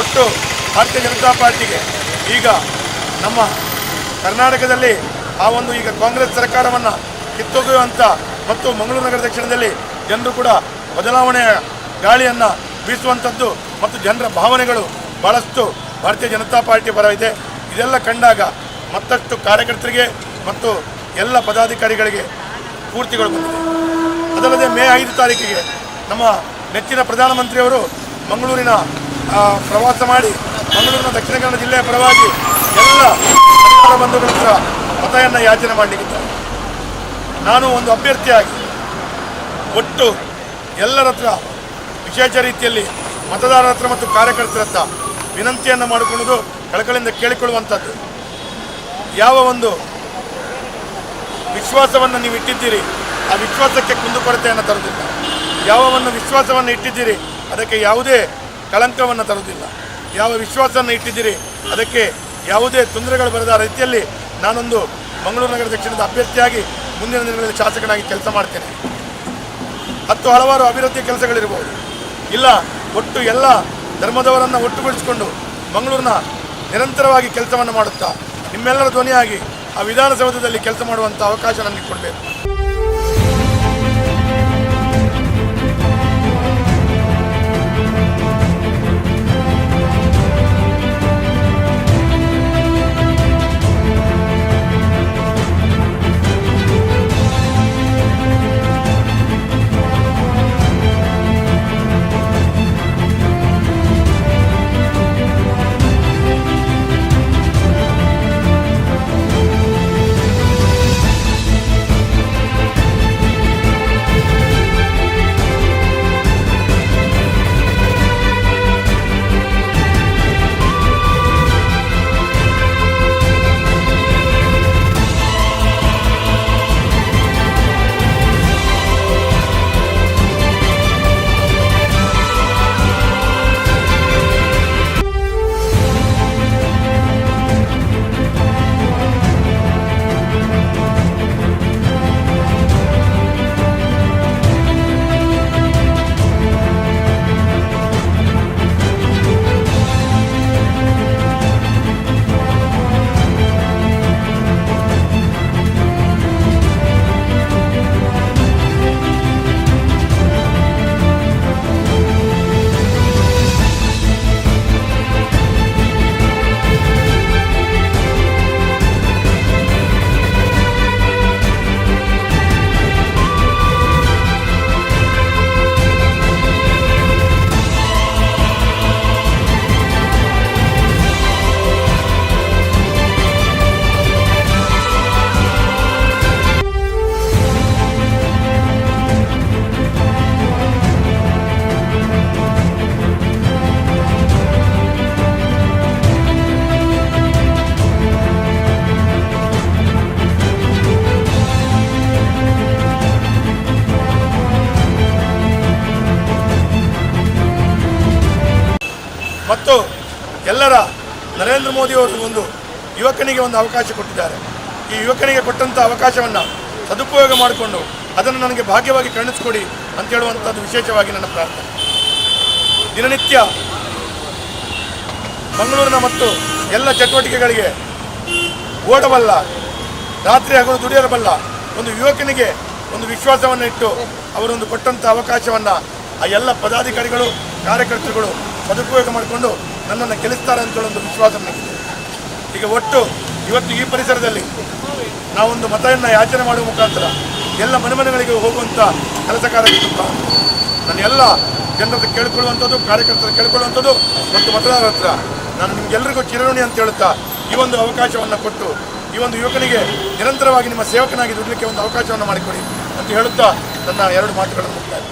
ಒಟ್ಟು ಭಾರತೀಯ ಜನತಾ ಪಾರ್ಟಿಗೆ ಈಗ ನಮ್ಮ ಕರ್ನಾಟಕದಲ್ಲಿ ಆ ಒಂದು ಈಗ ಕಾಂಗ್ರೆಸ್ ಸರ್ಕಾರವನ್ನು ಕಿತ್ತೊಗೆಯುವಂಥ ಮತ್ತು ಮಂಗಳೂರು ನಗರ ದಕ್ಷಿಣದಲ್ಲಿ ಜನರು ಕೂಡ ಬದಲಾವಣೆಯ ಗಾಳಿಯನ್ನು ಬೀಸುವಂಥದ್ದು ಮತ್ತು ಜನರ ಭಾವನೆಗಳು ಭಾಳಷ್ಟು ಭಾರತೀಯ ಜನತಾ ಪಾರ್ಟಿ ಪರ ಇದೆ. ಇದೆಲ್ಲ ಕಂಡಾಗ ಮತ್ತಷ್ಟು ಕಾರ್ಯಕರ್ತರಿಗೆ ಮತ್ತು ಎಲ್ಲ ಪದಾಧಿಕಾರಿಗಳಿಗೆ ಸ್ಫೂರ್ತಿಗಳು ಬಂದಿದೆ. ಅದಲ್ಲದೆ ಮೇ 5 ತಾರೀಕಿಗೆ ನಮ್ಮ ನೆಚ್ಚಿನ ಪ್ರಧಾನಮಂತ್ರಿಯವರು ಮಂಗಳೂರಿನ ಪ್ರವಾಸ ಮಾಡಿ ಮಂಗಳೂರಿನ ದಕ್ಷಿಣ ಕನ್ನಡ ಜಿಲ್ಲೆಯ ಪರವಾಗಿ ಎಲ್ಲ ಸರ್ಕಾರ ಬಂಧುಗಳ ಹತ್ರ ಮತವನ್ನು ಯಾಚನೆ ಮಾಡಲಿಕ್ಕಿದ್ದಾರೆ. ನಾನು ಒಂದು ಅಭ್ಯರ್ಥಿಯಾಗಿ ಒಟ್ಟು ಎಲ್ಲರ ಹತ್ರ ವಿಶೇಷ ರೀತಿಯಲ್ಲಿ ಮತದಾರರ ಹತ್ರ ಮತ್ತು ಕಾರ್ಯಕರ್ತರ ಹತ್ರ ವಿನಂತಿಯನ್ನು ಮಾಡಿಕೊಳ್ಳೋದು, ಕಳಕಳಿಯಿಂದ ಕೇಳಿಕೊಳ್ಳುವಂಥದ್ದು, ಯಾವ ಒಂದು ವಿಶ್ವಾಸವನ್ನು ನೀವು ಇಟ್ಟಿದ್ದೀರಿ ಆ ವಿಶ್ವಾಸಕ್ಕೆ ಕುಂದುಕೊರತೆಯನ್ನು ತರುವುದಿಲ್ಲ. ಯಾವ ಒಂದು ವಿಶ್ವಾಸವನ್ನು ಇಟ್ಟಿದ್ದೀರಿ ಅದಕ್ಕೆ ಯಾವುದೇ ಕಳಂಕವನ್ನು ತರುವುದಿಲ್ಲ. ಯಾವ ವಿಶ್ವಾಸವನ್ನು ಇಟ್ಟಿದ್ದೀರಿ ಅದಕ್ಕೆ ಯಾವುದೇ ತೊಂದರೆಗಳು ಬರದ ರೀತಿಯಲ್ಲಿ ನಾನೊಂದು ಮಂಗಳೂರು ನಗರ ದಕ್ಷಿಣದ ಅಭ್ಯರ್ಥಿಯಾಗಿ ಮುಂದಿನ ದಿನಗಳಲ್ಲಿ ಶಾಸಕನಾಗಿ ಕೆಲಸ ಮಾಡ್ತೇನೆ. ಹಲವಾರು ಅಭಿವೃದ್ಧಿ ಕೆಲಸಗಳಿರ್ಬೋದು, ಇಲ್ಲ ಒಟ್ಟು ಎಲ್ಲ ಧರ್ಮದವರನ್ನು ಒಟ್ಟುಗೂಡಿಸಿಕೊಂಡು ಮಂಗಳೂರಿನ ನಿರಂತರವಾಗಿ ಕೆಲಸವನ್ನು ಮಾಡುತ್ತಾ ನಿಮ್ಮೆಲ್ಲರ ಧ್ವನಿಯಾಗಿ ಆ ವಿಧಾನಸೌಧದಲ್ಲಿ ಕೆಲಸ ಮಾಡುವಂಥ ಅವಕಾಶ ನನಗೆ ಕೊಡಬೇಕು. ಮತ್ತು ಎಲ್ಲರ ನರೇಂದ್ರ ಮೋದಿಯವರು ಒಂದು ಯುವಕನಿಗೆ ಒಂದು ಅವಕಾಶ ಕೊಟ್ಟಿದ್ದಾರೆ. ಈ ಯುವಕನಿಗೆ ಕೊಟ್ಟಂಥ ಅವಕಾಶವನ್ನು ಸದುಪಯೋಗ ಮಾಡಿಕೊಂಡು ಅದನ್ನು ನನಗೆ ಭಾಗ್ಯವಾಗಿ ಕಾಣಿಸ್ಕೊಡಿ ಅಂತ ಹೇಳುವಂಥದ್ದು ವಿಶೇಷವಾಗಿ ನನ್ನ ಪ್ರಾರ್ಥನೆ. ದಿನನಿತ್ಯ ಮಂಗಳೂರಿನ ಮತ್ತು ಎಲ್ಲ ಚಟುವಟಿಕೆಗಳಿಗೆ ಓಡಬಲ್ಲ, ರಾತ್ರಿ ಹಗಲು ದುಡಿಯಬಲ್ಲ ಒಂದು ಯುವಕನಿಗೆ ಒಂದು ವಿಶ್ವಾಸವನ್ನು ಇಟ್ಟು ಅವರೊಂದು ಕೊಟ್ಟಂಥ ಅವಕಾಶವನ್ನು ಆ ಎಲ್ಲ ಪದಾಧಿಕಾರಿಗಳು ಕಾರ್ಯಕರ್ತರುಗಳು ಸದುಪಯೋಗ ಮಾಡಿಕೊಂಡು ನನ್ನನ್ನು ಗೆಲ್ಲಿಸ್ತಾರೆ ಅಂತೇಳಿ ಒಂದು ವಿಶ್ವಾಸ ನನಗಿದೆ. ಈಗ ಒಟ್ಟು ಇವತ್ತು ಈ ಪರಿಸರದಲ್ಲಿ ನಾವೊಂದು ಮತವನ್ನು ಯಾಚನೆ ಮಾಡುವ ಮುಖಾಂತರ ಎಲ್ಲ ಮನೆಗಳಿಗೆ ಹೋಗುವಂಥ ಕೆಲಸ ಕಾರ್ಯಗಳು ನಾನು ಎಲ್ಲ ಜನರ ಕೇಳಿಕೊಳ್ಳುವಂಥದ್ದು, ಕಾರ್ಯಕರ್ತರ ಕೇಳಿಕೊಳ್ಳುವಂಥದ್ದು ಮತ್ತು ಮತದಾರರ ಹತ್ರ ನಾನು ನಿಮಗೆಲ್ಲರಿಗೂ ಚಿರಋಣಿ ಅಂತ ಹೇಳುತ್ತಾ ಈ ಒಂದು ಅವಕಾಶವನ್ನು ಕೊಟ್ಟು ಈ ಒಂದು ಯುವಕನಿಗೆ ನಿರಂತರವಾಗಿ ನಿಮ್ಮ ಸೇವಕನಾಗಿ ದುಡಿಲಿಕ್ಕೆ ಒಂದು ಅವಕಾಶವನ್ನು ಮಾಡಿಕೊಡಿ ಅಂತ ಹೇಳುತ್ತಾ ನನ್ನ 2 ಮಾತುಗಳನ್ನು ಮುಕ್ತಾಯ.